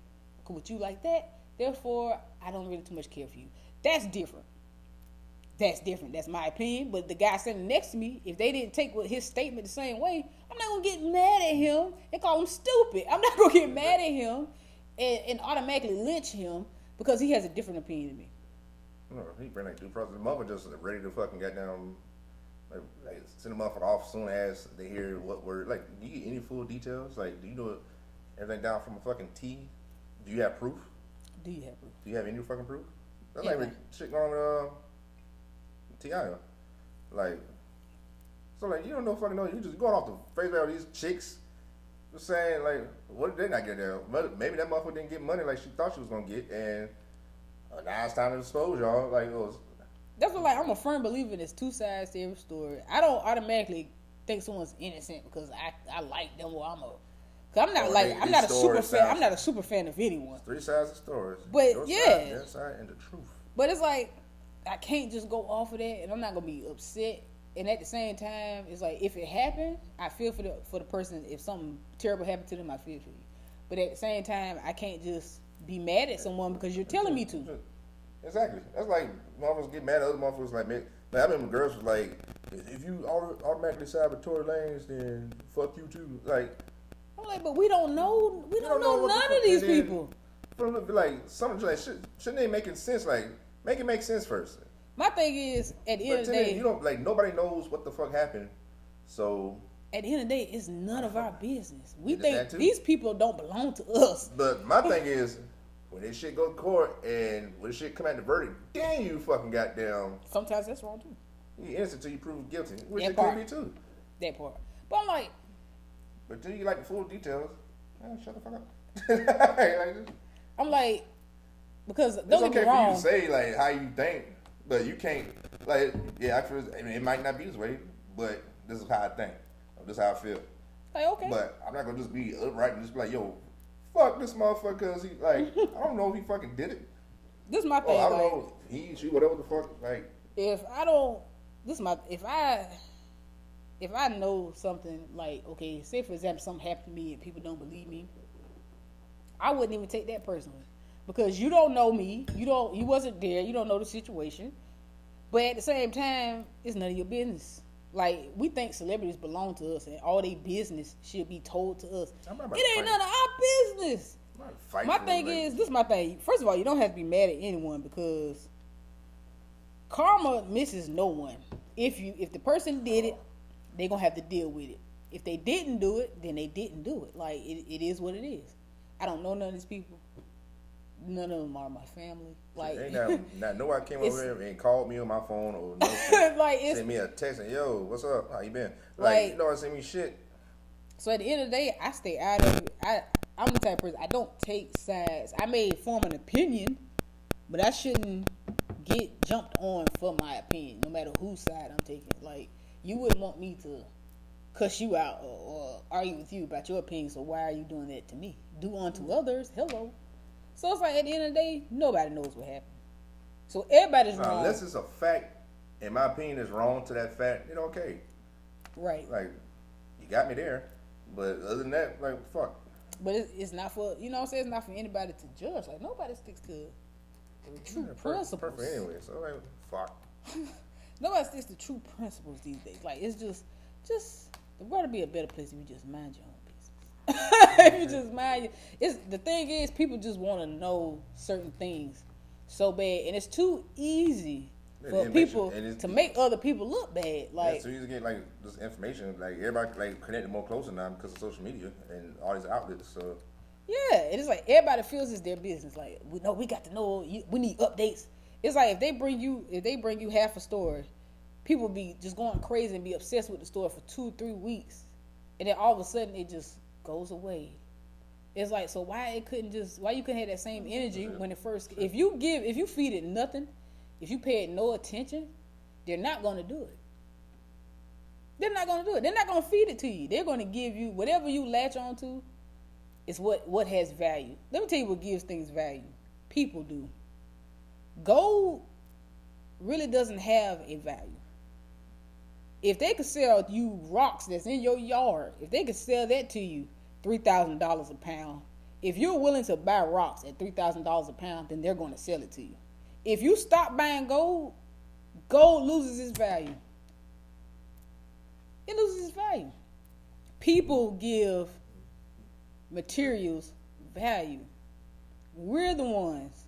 Speaker 1: go with you like that. Therefore, I don't really too much care for you. That's different. That's my opinion. But the guy sitting next to me, if they didn't take his statement the same way, I'm not going to get mad at him and call him stupid. I'm not going to get mad at him and automatically lynch him because he has a different opinion than me.
Speaker 2: No, he bring like due process. The mother just ready to fucking get down, like send the motherfucker off soon as they hear what word. Like, do you get any full details? Like, do you know everything down from a fucking T? Do you have proof?
Speaker 1: Do you have proof?
Speaker 2: Do you have any fucking proof? That's like shit going on with T.I. Like, so like you don't know fucking know. You just going off the face value of these chicks. Just saying like, what did they not get there? Maybe that motherfucker didn't get money like she thought she was gonna get, and now it's time to expose y'all. Like,
Speaker 1: that's what I'm a firm believer. There's two sides to every story. I don't automatically think someone's innocent because I like them or I'm not a super fan. I'm not a super fan of anyone.
Speaker 2: Three sides of stories.
Speaker 1: But
Speaker 2: your
Speaker 1: yeah,
Speaker 2: side, their side, and the truth.
Speaker 1: But it's like I can't just go off of that, and I'm not gonna be upset. And at the same time, it's like if it happened, I feel for the person. If something terrible happened to them, I feel for you. But at the same time, I can't just be mad at someone because you're telling me to.
Speaker 2: Exactly. That's like motherfuckers get mad at other motherfuckers. Like, man, I remember girls was like, if you automatically side with Tory Lanez, then fuck you too. Like,
Speaker 1: I'm like, but we don't know. We don't know
Speaker 2: what the
Speaker 1: none
Speaker 2: fuck
Speaker 1: of these
Speaker 2: it is.
Speaker 1: people.
Speaker 2: But like something like shouldn't they making sense? Like make it make sense first.
Speaker 1: My thing is, at the end of the day,
Speaker 2: you don't like nobody knows what the fuck happened. So
Speaker 1: at the end of the day, it's none of our business. We
Speaker 2: It's
Speaker 1: think
Speaker 2: that too.
Speaker 1: these people don't belong to us.
Speaker 2: But my thing is, when this shit go to court and when this shit come out the verdict, then you fucking goddamn
Speaker 1: Sometimes that's wrong too.
Speaker 2: you innocent till you prove guilty, which
Speaker 1: That
Speaker 2: it
Speaker 1: part.
Speaker 2: could be too.
Speaker 1: That part. But I'm like,
Speaker 2: But till you like the full details, man, shut the fuck up.
Speaker 1: because
Speaker 2: It's
Speaker 1: don't
Speaker 2: okay
Speaker 1: get me
Speaker 2: for you
Speaker 1: wrong.
Speaker 2: to say like how you think, but you can't like I feel it might not be this way, but this is how I think. This is how I feel.
Speaker 1: Like, okay.
Speaker 2: But I'm not gonna just be upright and just be like, yo, fuck this motherfucker, cause he like I don't know if he fucking did it.
Speaker 1: This is my thing.
Speaker 2: Oh, I don't
Speaker 1: like,
Speaker 2: know, he, she, whatever the fuck, like.
Speaker 1: if I don't, this is my if I know something like, okay, say for example something happened to me and people don't believe me, I wouldn't even take that personally because you don't know me, you wasn't there, you don't know the situation, but at the same time, it's none of your business. Like we think celebrities belong to us and all their business should be told to us.
Speaker 2: I'm not about
Speaker 1: It
Speaker 2: to
Speaker 1: ain't
Speaker 2: fight.
Speaker 1: none of our business.
Speaker 2: I'm not fighting
Speaker 1: My
Speaker 2: for
Speaker 1: thing
Speaker 2: it, like,
Speaker 1: is, this is my thing. First of all, you don't have to be mad at anyone because karma misses no one. If the person did it, they're gonna have to deal with it. If they didn't do it, then they didn't do it. Like it is what it is. I don't know none of these people. None of them are my family. Like
Speaker 2: ain't not nobody came
Speaker 1: it's-
Speaker 2: over here and called me on my phone or no shit.
Speaker 1: like it's
Speaker 2: Send me a text and yo, what's up? How you been?
Speaker 1: Like-
Speaker 2: You know, send me shit.
Speaker 1: so at the end of the day, I stay out of it. I'm the type of person I don't take sides. I may form an opinion, but I shouldn't get jumped on for my opinion, no matter whose side I'm taking. Like you wouldn't want me to cuss you out or argue with you about your opinion. So why are you doing that to me? Do unto others. Hello. So it's like at the end of the day, nobody knows what happened. So everybody's
Speaker 2: Now,
Speaker 1: wrong.
Speaker 2: unless it's a fact, in my opinion, is wrong to that fact, okay.
Speaker 1: Right.
Speaker 2: Like, you got me there. But other than that, like, fuck.
Speaker 1: But it's not for, you know what I'm saying? It's not for anybody to judge. Like, nobody sticks to the true principles.
Speaker 2: Perfect anyway. So, like, fuck.
Speaker 1: Nobody sticks to true principles these days. Like, it's just the world would be a better place if you just mind your own business. If you just mind the thing is, people just want to know certain things so bad. And it's too easy for
Speaker 2: It makes
Speaker 1: people
Speaker 2: you- and it's-
Speaker 1: to make other people look bad. Like,
Speaker 2: Yeah, so you just get, like, this information. Like, everybody, like, connected more closer now because of social media and all these outlets. So,
Speaker 1: yeah, and it's like everybody feels it's their business. Like we got to know. We need updates. It's like if they bring you half a story, people be just going crazy and be obsessed with the story for 2-3 weeks, and then all of a sudden it just goes away. It's like, so why you couldn't have that same energy when it first? If you feed it nothing, if you pay it no attention, they're not going to do it. They're not going to do it. They're not going to feed it to you. They're going to give you whatever you latch on to. Is what has value. Let me tell you what gives things value. People do. Gold really doesn't have a value. If they could sell you rocks that's in your yard, if they could sell that to you $3,000 a pound, if you're willing to buy rocks at $3,000 a pound, then they're going to sell it to you. If you stop buying gold, gold loses its value. It loses its value. People give materials value. We're the ones.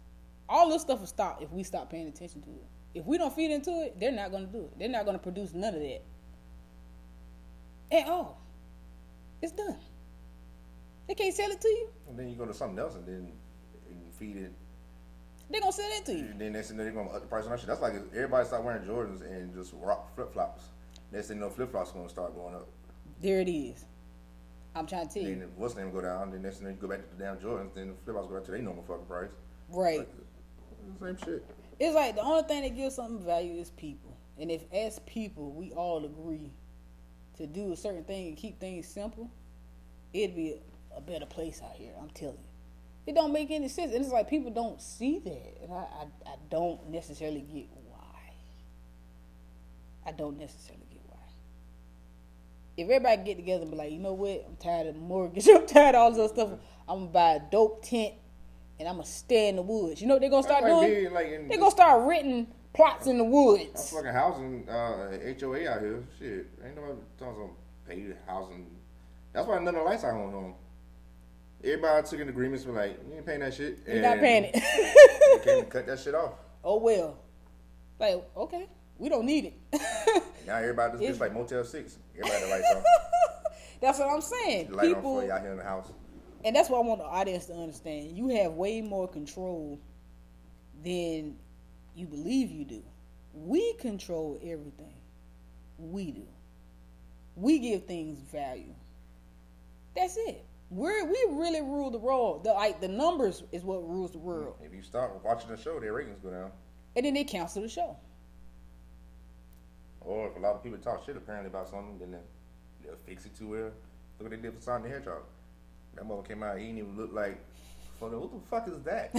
Speaker 1: All this stuff will stop if we stop paying attention to it. If we don't feed into it, they're not going to do it. They're not going to produce none of that at all. It's done. They can't sell it to you.
Speaker 2: and then you go to something else and then feed it.
Speaker 1: They're going to sell that to you.
Speaker 2: And then next thing they're going to up the price on that shit. That's like if everybody start wearing Jordans and just rock flip-flops. Next thing you know, flip-flops going to start going up.
Speaker 1: There it is. I'm trying to tell you.
Speaker 2: Then what's name go down? Then next thing you go back to the damn Jordans. Then the flip-flops go back to their normal fucking price.
Speaker 1: Right.
Speaker 2: Like, same shit.
Speaker 1: It's like the only thing that gives something value is people. And if as people we all agree to do a certain thing and keep things simple, it'd be a better place out here. I'm telling you. It don't make any sense. And it's like people don't see that. And I don't necessarily get why. I don't necessarily get why. If everybody get together and be like, you know what? I'm tired of the mortgage. I'm tired of all this other stuff. I'm going to buy a dope tent and I'm going to stay in the woods. You know what they're going to start doing? They're going to start renting plots in the
Speaker 2: I'm
Speaker 1: woods.
Speaker 2: fucking housing HOA out here. Shit. Ain't nobody talking some paid housing That's why none of the lights are on. Everybody took in agreements for like, you ain't paying that shit.
Speaker 1: You're not paying it.
Speaker 2: They came and cut that shit off.
Speaker 1: Oh well. Like, okay, we don't need it.
Speaker 2: Now everybody just like Motel 6. Everybody the lights on.
Speaker 1: That's what I'm saying.
Speaker 2: The light on for you out here in the house.
Speaker 1: And that's what I want the audience to understand. You have way more control than you believe you do. We control everything. We do. We give things value. That's it. We really rule the world. The numbers is what rules the world.
Speaker 2: If you start watching the show, their ratings go down.
Speaker 1: And then they cancel the show.
Speaker 2: Or if a lot of people talk shit apparently about something, then they'll fix it too well. Look what they did for Sonic the Hedgehog. That mother came out, he didn't even look like, what the fuck is that?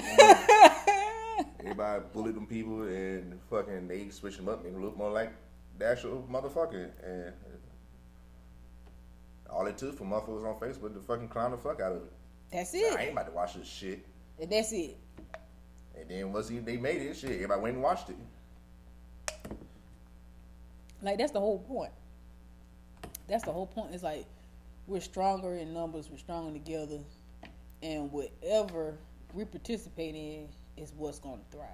Speaker 2: Everybody bullied them people and fucking they switched them up and look more like the actual motherfucker. And all it took for motherfuckers on Facebook to fucking clown the fuck out of it.
Speaker 1: That's it.
Speaker 2: I ain't about to watch this shit.
Speaker 1: And that's it.
Speaker 2: And then once they made it, shit, everybody went and watched it.
Speaker 1: Like, that's the whole point. That's the whole point. It's like, we're stronger in numbers, we're stronger together, and whatever we participate in is what's going to thrive.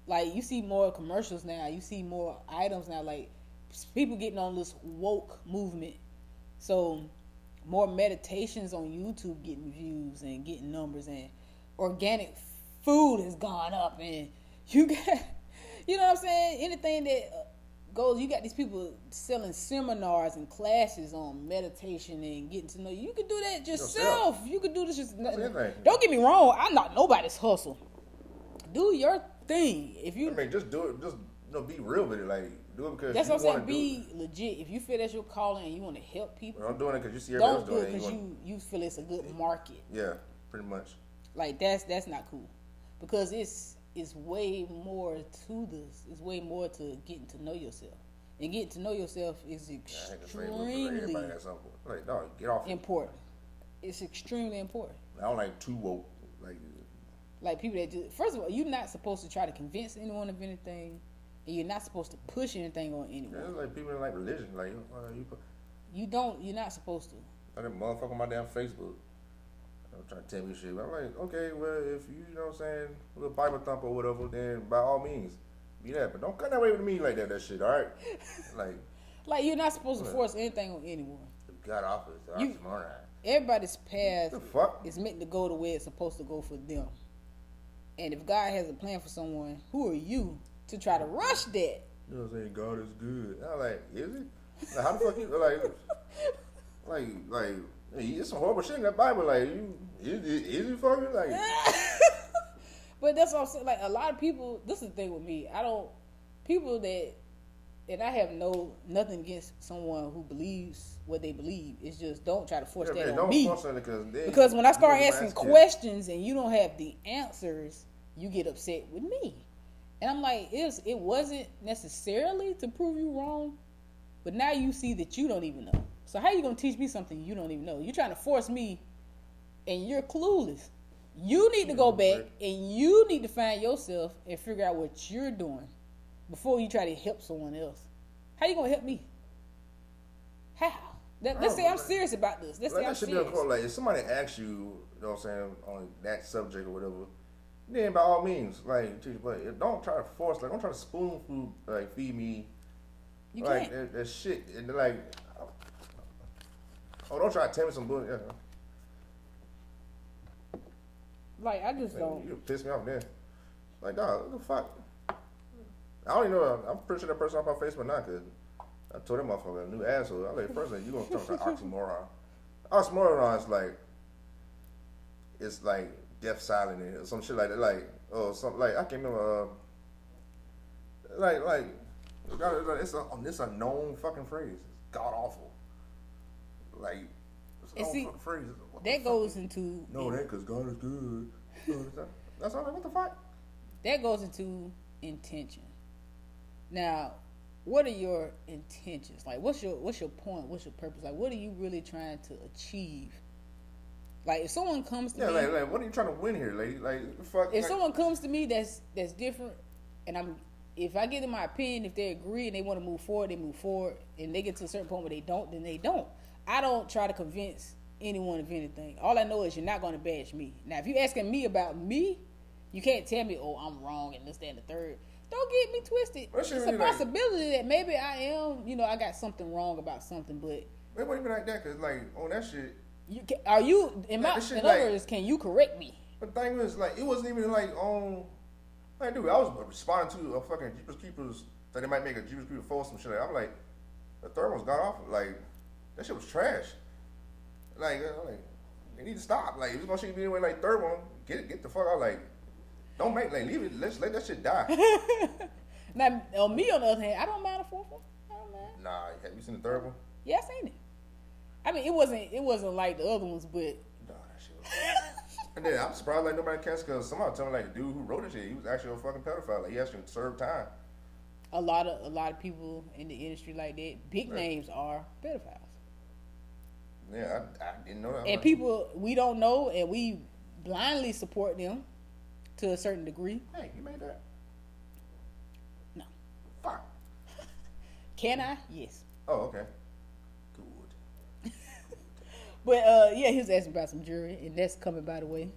Speaker 1: Like, you see more commercials now, you see more items now, like, people getting on this woke movement. So, more meditations on YouTube getting views and getting numbers, and organic food has gone up, and you got, you know what I'm saying? Anything that goes, you got these people selling seminars and classes on meditation and getting to know you. You can do that yourself. You can do this just. Don't get me wrong. I'm not nobody's hustle. Do your thing. If you,
Speaker 2: I mean, just do it. Just be real with it. Like, do it because
Speaker 1: that's
Speaker 2: you
Speaker 1: what I'm saying.
Speaker 2: want to
Speaker 1: Be legit. If you feel that's your calling and you want to help people,
Speaker 2: I'm doing it because you see everybody else
Speaker 1: don't do
Speaker 2: doing
Speaker 1: it
Speaker 2: it.
Speaker 1: because you feel it's a good market.
Speaker 2: Yeah, pretty much.
Speaker 1: Like, that's not cool, because it's way more to this. It's way more to getting to know yourself. And getting to know yourself is extremely
Speaker 2: like, dog, get off
Speaker 1: important. It's extremely important.
Speaker 2: I don't like too woke.
Speaker 1: Like people that just, first of all, you're not supposed to try to convince anyone of anything, and you're not supposed to push anything on anyone.
Speaker 2: Yeah, it's like people in like religion, like
Speaker 1: you're not supposed to.
Speaker 2: Like that motherfucker on my damn Facebook. I'm trying to tell me shit. I'm like, okay, well, if you know what I'm saying, a little Bible thump or whatever, then by all means, be that. But don't come that way with me like that shit, all right?
Speaker 1: Like you're not supposed to force anything on anyone.
Speaker 2: Got off it.
Speaker 1: Everybody's path
Speaker 2: the fuck?
Speaker 1: is meant to go the way it's supposed to go for them. And if God has a plan for someone, who are you to try to rush that?
Speaker 2: You know what I'm saying? God is good. I'm like, is it? Like, how the fuck you like? It's some horrible shit in that Bible. Like, is it fucking like?
Speaker 1: But that's what I'm saying. Like, a lot of people. This is the thing with me. People that, and I have nothing against someone who believes what they believe. It's just don't try to force that on me. Because when I start asking questions and you don't have the answers, you get upset with me. And I'm like, it wasn't necessarily to prove you wrong, but now you see that you don't even know. So how you gonna teach me something you don't even know? You're trying to force me, and you're clueless. You need to go back and you need to find yourself and figure out what you're doing before you try to help someone else. How you gonna help me? How? Let's say I'm serious about this. Let's say I'm serious.
Speaker 2: Like, if somebody asks you, you know what I'm saying, on that subject or whatever, then by all means, like, but don't try to force, like, don't try to spoon food, like, feed me.
Speaker 1: You
Speaker 2: like,
Speaker 1: can't.
Speaker 2: that shit, and like, don't try to tell me some bullshit.
Speaker 1: Like, I just don't.
Speaker 2: You piss me off then. Like, dog, what the fuck? I don't even know. I'm pretty sure that person off my Facebook now, because I told that motherfucker a new asshole. I like, first thing, you gonna talk about oxymoron. Oxymoron is it's like deaf silent or some shit like that. Like, something like, I can't remember, it's a known fucking phrase. It's god awful. Like, it's a known fucking phrase.
Speaker 1: That goes into...
Speaker 2: No, that because God is good. That's all. What the fuck?
Speaker 1: That goes into intention. Now, what are your intentions? Like, what's your point? What's your purpose? Like, what are you really trying to achieve? Like, if someone comes to me...
Speaker 2: like, what are you trying to win here, lady? Like, fuck...
Speaker 1: If someone comes to me that's different, and if I give them my opinion, if they agree and they want to move forward, they move forward. And they get to a certain point where they don't, then they don't. I don't try to convince anyone of anything. All I know is you're not going to bash me. Now, if you're asking me about me, you can't tell me, oh, I'm wrong and this, that, and the third. Don't get me twisted. It's a possibility that maybe I am, I got something wrong about something, but...
Speaker 2: It wasn't even like that, because, like, on that shit...
Speaker 1: In other words, can you correct me?
Speaker 2: The thing was, like, it wasn't even, like, on... Like, dude, I was responding to a fucking Jeepers Creepers, that they might make a Jeepers Creepers 4 some shit. I'm like, the third one's got off. Like, that shit was trash. Like, they need to stop. Like, if it's gonna shit be anyway, like, third one, get the fuck out. Like, don't make, like, leave it. Let's let that shit die.
Speaker 1: Now, on me, on the other hand, I don't mind a fourth one. I don't mind.
Speaker 2: Nah, have you seen the third one?
Speaker 1: Yeah, I seen it. I mean, it wasn't like the other ones, but...
Speaker 2: Nah, that shit was And then I'm surprised like nobody catch, because somebody told me like the dude who wrote this shit, he was actually a fucking pedophile. Like he actually served time.
Speaker 1: A lot of people in the industry like that, big names are pedophiles.
Speaker 2: Yeah, I didn't know that.
Speaker 1: And people we don't know, and we blindly support them to a certain degree.
Speaker 2: Hey, you made that?
Speaker 1: No.
Speaker 2: Fuck.
Speaker 1: Can I? Yes.
Speaker 2: Oh, okay. Good.
Speaker 1: But yeah, he was asking about some jewelry, and that's coming by the way.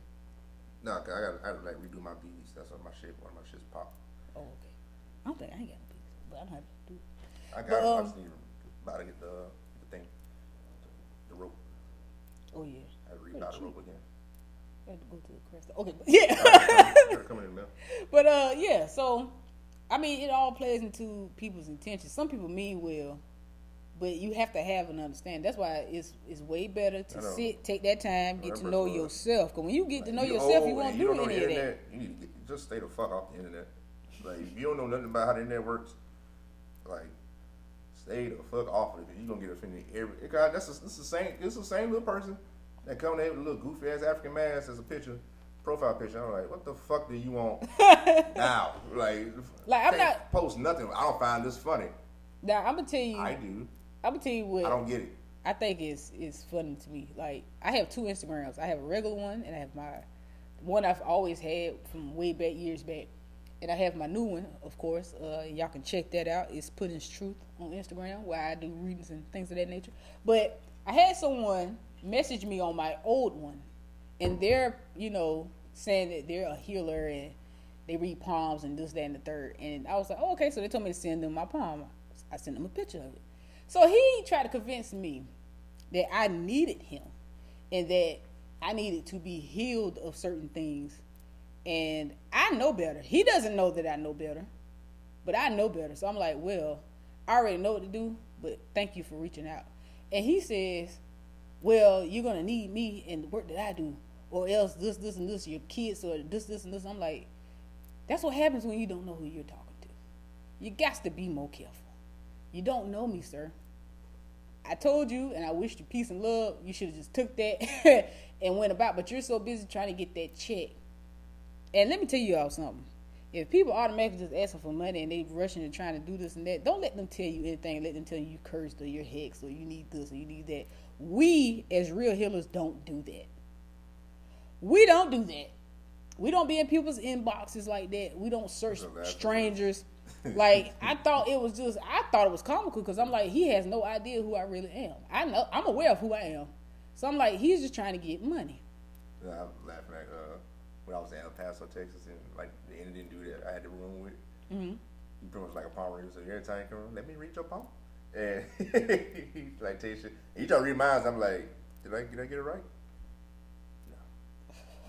Speaker 2: No, cause I gotta like redo my beads. That's what my shit. One of my shit's pop.
Speaker 1: Oh, okay. I don't think I ain't got no beads, but I don't have to do.
Speaker 2: I got. I just need about to get the thing, the rope.
Speaker 1: Oh yeah.
Speaker 2: I had to rebuy the rope again.
Speaker 1: I had to go to the crest. Okay, but yeah.
Speaker 2: Gotta come in the mail.
Speaker 1: But yeah. So, I mean, it all plays into people's intentions. Some people mean well. But you have to have an understanding. That's why it's way better to take that time, get to know yourself. Because when you get to know yourself, you won't do any of that.
Speaker 2: You need to just stay the fuck off the internet. Like, if you don't know nothing about how the internet works, like, stay the fuck off of it. You're going to get offended it's the same little person that come there with a little goofy ass African mask as a picture, profile picture. I'm like, what the fuck do you want now? Like
Speaker 1: I'm not
Speaker 2: post nothing. I don't find this funny.
Speaker 1: Now I'm gonna tell you.
Speaker 2: I do.
Speaker 1: I'm gonna tell you what.
Speaker 2: I don't get it.
Speaker 1: I think it's funny to me. Like, I have two Instagrams. I have a regular one, and I have my one I've always had from way back, years back. And I have my new one, of course. Y'all can check that out. It's Pudding's Truth on Instagram, where I do readings and things of that nature. But I had someone message me on my old one, and they're, saying that they're a healer and they read palms and this, that, and the third. And I was like, oh, okay. So they told me to send them my palm. I sent them a picture of it. So he tried to convince me that I needed him and that I needed to be healed of certain things. And I know better. He doesn't know that I know better, but I know better. So I'm like, well, I already know what to do, but thank you for reaching out. And he says, well, you're going to need me and the work that I do, or else this, and this, your kids, or this, and this. I'm like, that's what happens when you don't know who you're talking to. You got to be more careful. You don't know me, sir. I told you, and I wished you peace and love. You should have just took that and went about. But you're so busy trying to get that check. And let me tell you all something. If people automatically just asking for money and they rushing and trying to do this and that, don't let them tell you anything. Let them tell you cursed or you're hexed or you need this or you need that. We, as real healers, don't do that. We don't do that. We don't be in people's inboxes like that. We don't search strangers. Like, I thought it was comical because I'm like, he has no idea who I really am. I'm aware of who I am. So I'm like, he's just trying to get money.
Speaker 2: Yeah, I was laughing at when I was in El Paso, Texas, and like the end didn't do that. I had the room with. Mm-hmm. He pretty much like a palm reader. So every time he come around, let me read your palm. And he like tell you shit. And he try to read mine. I'm like, did I get it right? No.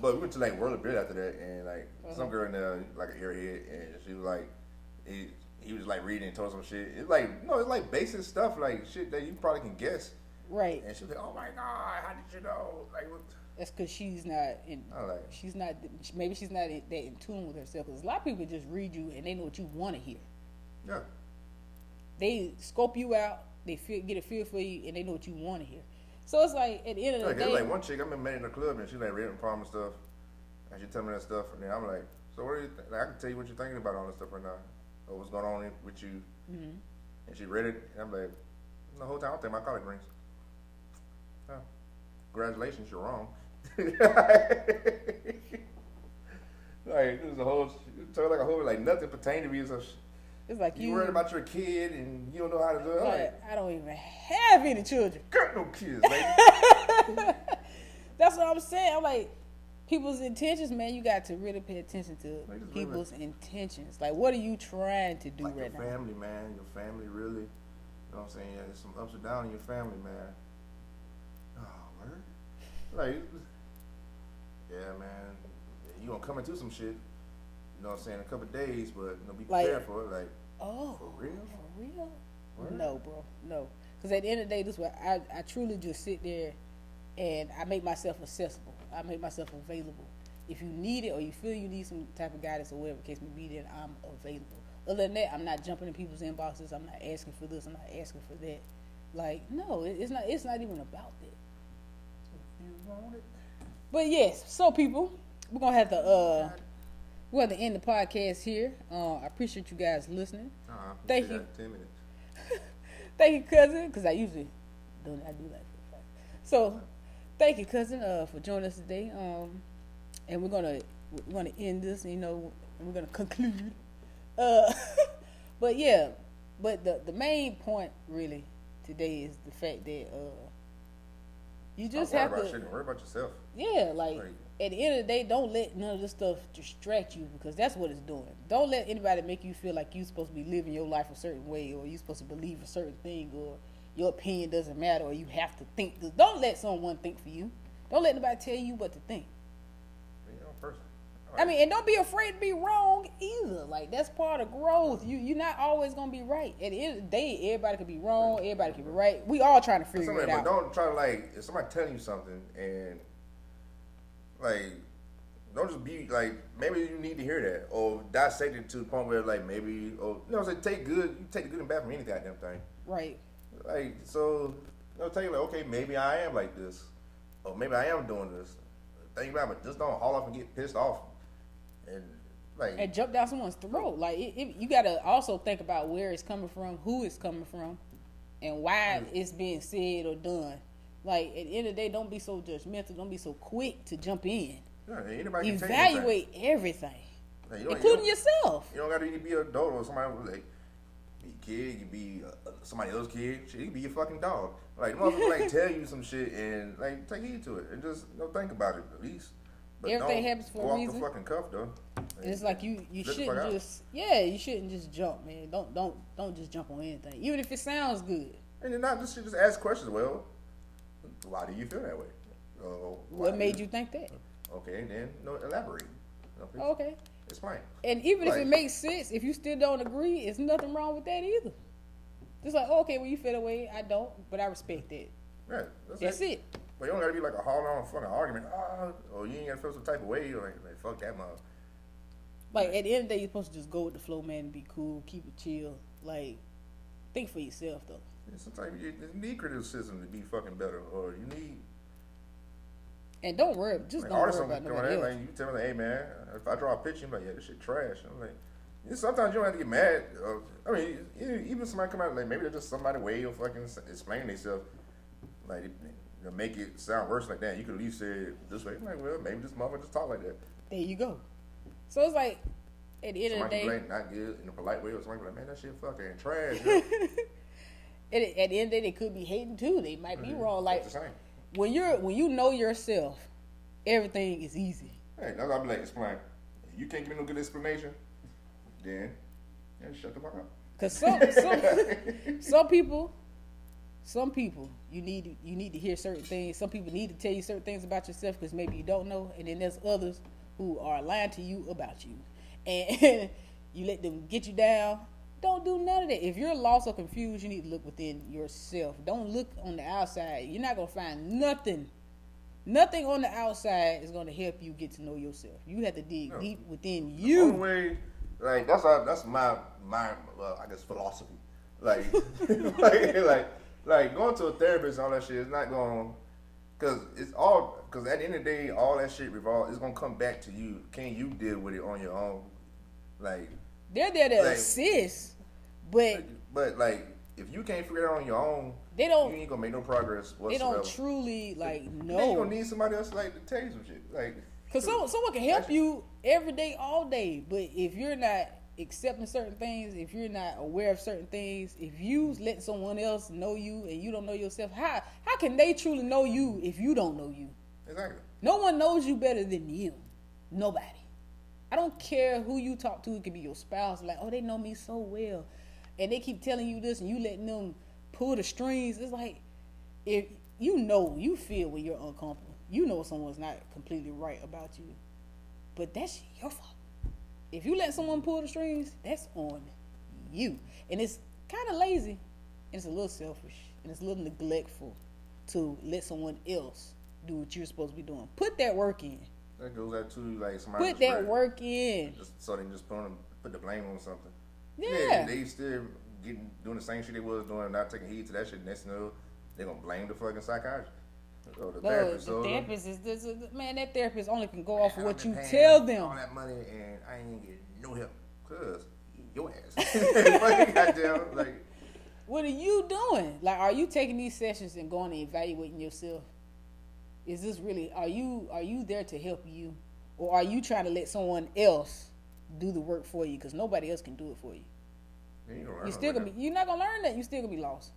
Speaker 2: But we went to like World of Beer after that, and like some girl in there, like an airhead, and she was like. He was like reading and told some shit. It's like it's like basic stuff, like shit that you probably can guess.
Speaker 1: Right.
Speaker 2: And she was like, "Oh my god, how did you know?" Like, what?
Speaker 1: That's because she's not in. Maybe she's not that in tune with herself. Because a lot of people just read you and they know what you want to hear.
Speaker 2: Yeah.
Speaker 1: They scope you out. They get a feel for you, and they know what you want to hear. So it's like at the end of the day,
Speaker 2: like one chick I remember met in the club, and she like reading palm and stuff, and she tell me that stuff, and then I'm like, "So what do you think?" Like, I can tell you what you're thinking about all this stuff right now. Or what's going on with you. Mm-hmm. And she read it, and I'm like, the whole time I don't think my collard greens. Oh, congratulations, you're wrong. Like, this is a whole, like nothing pertained to me. So
Speaker 1: It's like
Speaker 2: you worried about your kid and you don't know how to do it.
Speaker 1: Like, I don't even have any children.
Speaker 2: Got no kids, baby.
Speaker 1: That's what I'm saying. I'm like, people's intentions, man. You got to really pay attention to people's intentions. Like, what are you trying to do
Speaker 2: like
Speaker 1: right
Speaker 2: your
Speaker 1: now?
Speaker 2: family, man. Your family really. You know what I'm saying? Yeah, there's some ups and downs in your family, man. Oh, word. Like, yeah, man. You gonna come into some shit. You know what I'm saying? In a couple of days, but be prepared for it. Like,
Speaker 1: oh,
Speaker 2: for real?
Speaker 1: For real?
Speaker 2: Word?
Speaker 1: No, bro, no. Because at the end of the day, this is what I truly just sit there and I make myself accessible. I make myself available. If you need it or you feel you need some type of guidance or whatever case may be, then I'm available. Other than that, I'm not jumping in people's inboxes. I'm not asking for this. I'm not asking for that. Like, no, it's not. It's not even about that.
Speaker 2: You want it?
Speaker 1: But yes, so people, we're gonna have to end the podcast here. I appreciate you guys listening. Thank you.
Speaker 2: 10 minutes.
Speaker 1: Thank you, cousin, because I usually don't. I do like that. So, thank you, cousin, for joining us today. And we're gonna end this, and we're gonna conclude. But yeah, the main point really today is the fact that you just have to
Speaker 2: worry about yourself.
Speaker 1: Yeah, like at the end of the day, don't let none of this stuff distract you, because that's what it's doing. Don't let anybody make you feel like you're supposed to be living your life a certain way, or you're supposed to believe a certain thing, or your opinion doesn't matter, or you have to think this. Don't let someone think for you. Don't let nobody tell you what to think.
Speaker 2: Person.
Speaker 1: Right. I mean, and don't be afraid to be wrong either. Like, that's part of growth. You're not always gonna be right. At the end of the day, everybody can be wrong. Everybody can be right. We all trying to figure it out.
Speaker 2: But don't try to if somebody telling you something and don't just be maybe you need to hear that or dissect it to the point where maybe take the good and bad from any goddamn thing.
Speaker 1: Right.
Speaker 2: So they'll tell you okay, maybe I am like this, or maybe I am doing this. Think about it, just don't haul off and get pissed off and
Speaker 1: jump down someone's throat. You gotta also think about where it's coming from, who it's coming from, and why it's being said or done. At the end of the day, don't be so judgmental. Don't be so quick to jump in.
Speaker 2: Yeah, anybody can
Speaker 1: evaluate everything, including yourself.
Speaker 2: You don't got to be an adult or somebody be a kid. You can be somebody else's kid. Shit, you can be your fucking dog. Motherfucker tell you some shit and take heed to it and just think about it at least. But
Speaker 1: everything happens for a reason.
Speaker 2: Go off the fucking cuff though.
Speaker 1: It's like you shouldn't you shouldn't just jump, man. Don't just jump on anything, even if it sounds good.
Speaker 2: And you're not just ask questions. Well, why do you feel that way?
Speaker 1: What made you think that?
Speaker 2: Okay, then elaborate.
Speaker 1: Okay.
Speaker 2: Explain.
Speaker 1: And even if it makes sense, if you still don't agree, there's nothing wrong with that either. Just okay, well, you feel that way, I don't, but I respect that.
Speaker 2: Yeah,
Speaker 1: that's it.
Speaker 2: But you don't gotta be a hard-on fucking argument. Or you ain't gotta feel some type of way. Or fuck that mother.
Speaker 1: At the end of the day, you're supposed to just go with the flow, man, and be cool, keep it chill. Think for yourself though.
Speaker 2: Yeah, sometimes you need criticism to be fucking better, or you need.
Speaker 1: And don't worry, don't worry about nobody else.
Speaker 2: You tell me, hey man, if I draw a picture, you're yeah, this shit trash. I'm sometimes you don't have to get mad. Even somebody come out maybe they're just somebody way of fucking explaining themselves, make it sound worse like that. You could at least say it this way. Well, maybe this motherfucker just talk like that.
Speaker 1: There you go. So it's at the end of the day,
Speaker 2: somebody not good in a polite way, or somebody man, that shit fucking trash.
Speaker 1: At the end of the day, they could be hating too. They might be wrong. When you know yourself, everything is easy.
Speaker 2: Hey, that's what I'm explain. If you can't give me no good explanation, then shut the fuck up.
Speaker 1: Cause some people you need to hear certain things. Some people need to tell you certain things about yourself because maybe you don't know, and then there's others who are lying to you about you, and you let them get you down. Don't do none of that. If you're lost or confused, you need to look within yourself. Don't look on the outside. You're not gonna find nothing. Nothing on the outside is gonna help you get to know yourself. You have to dig deep within you.
Speaker 2: The only way, that's my I guess philosophy. Going to a therapist and all that shit is not going, because at the end of the day, all that shit it's gonna come back to you. Can you deal with it on your own?
Speaker 1: They're there to assist, but
Speaker 2: if you can't figure it out on your own,
Speaker 1: you
Speaker 2: ain't gonna make no progress whatsoever.
Speaker 1: They don't truly know.
Speaker 2: Then you gonna need somebody else to tell you some shit.
Speaker 1: Because someone can help you every day, all day, but if you're not accepting certain things, if you're not aware of certain things, if you let someone else know you and you don't know yourself, how can they truly know you if you don't know you?
Speaker 2: Exactly.
Speaker 1: No one knows you better than you. Nobody. I don't care who you talk to. It could be your spouse. Like, oh, they know me so well. And they keep telling you this and you letting them pull the strings. It's like, if you feel when you're uncomfortable. You know someone's not completely right about you. But that's your fault. If you let someone pull the strings, that's on you. And it's kind of lazy. And it's a little selfish. And it's a little neglectful to let someone else do what you're supposed to be doing. Put that work in.
Speaker 2: That goes out to like somebody.
Speaker 1: Put that work in.
Speaker 2: So they just put the blame on something.
Speaker 1: Yeah.
Speaker 2: They still doing the same shit they was doing, not taking heed to that shit. Next thing you know, they're gonna blame the fucking psychiatrist. Or the therapist.
Speaker 1: The therapist is man, that therapist only can go off of what you
Speaker 2: paying
Speaker 1: tell them.
Speaker 2: All that money and I ain't getting no help. Cause your ass. Fucking goddamn, like,
Speaker 1: what are you doing? Like, are you taking these sessions and going and evaluating yourself? Is this really, are you there to help you? Or are you trying to let someone else do the work for you? Because nobody else can do it for you. You're not going to learn that. You're still going to be lost.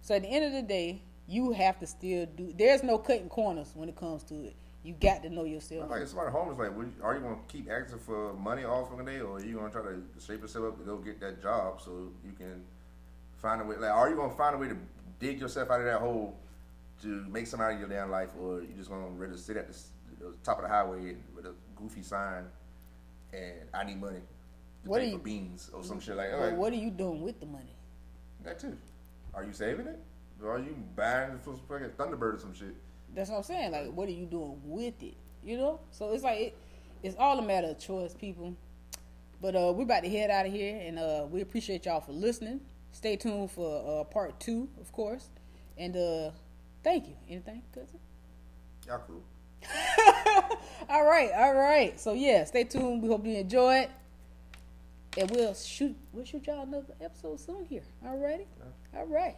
Speaker 1: So at the end of the day, you have to still there's no cutting corners when it comes to it. You got to know yourself.
Speaker 2: Like somebody homeless, like, are you going to keep asking for money all fucking day? Or are you going to try to shape yourself up to go get that job so you can find a way? Like, are you going to find a way to dig yourself out of that hole to make something out of your damn life, or you just gonna rather sit at the top of the highway with a goofy sign and I need money to pay for beans or some shit like that?
Speaker 1: What are you doing with the money?
Speaker 2: That too. Are you saving it? Or are you buying it for some fucking Thunderbird or some shit?
Speaker 1: That's what I'm saying. Like, what are you doing with it? You know? So it's like it's all a matter of choice, people. But we're about to head out of here, and we appreciate y'all for listening. Stay tuned for part 2, of course, and thank you. Anything, cousin?
Speaker 2: Y'all cool.
Speaker 1: All right. So yeah, stay tuned. We hope you enjoy it. And we'll shoot y'all another episode soon here. Alrighty? Yeah. All right.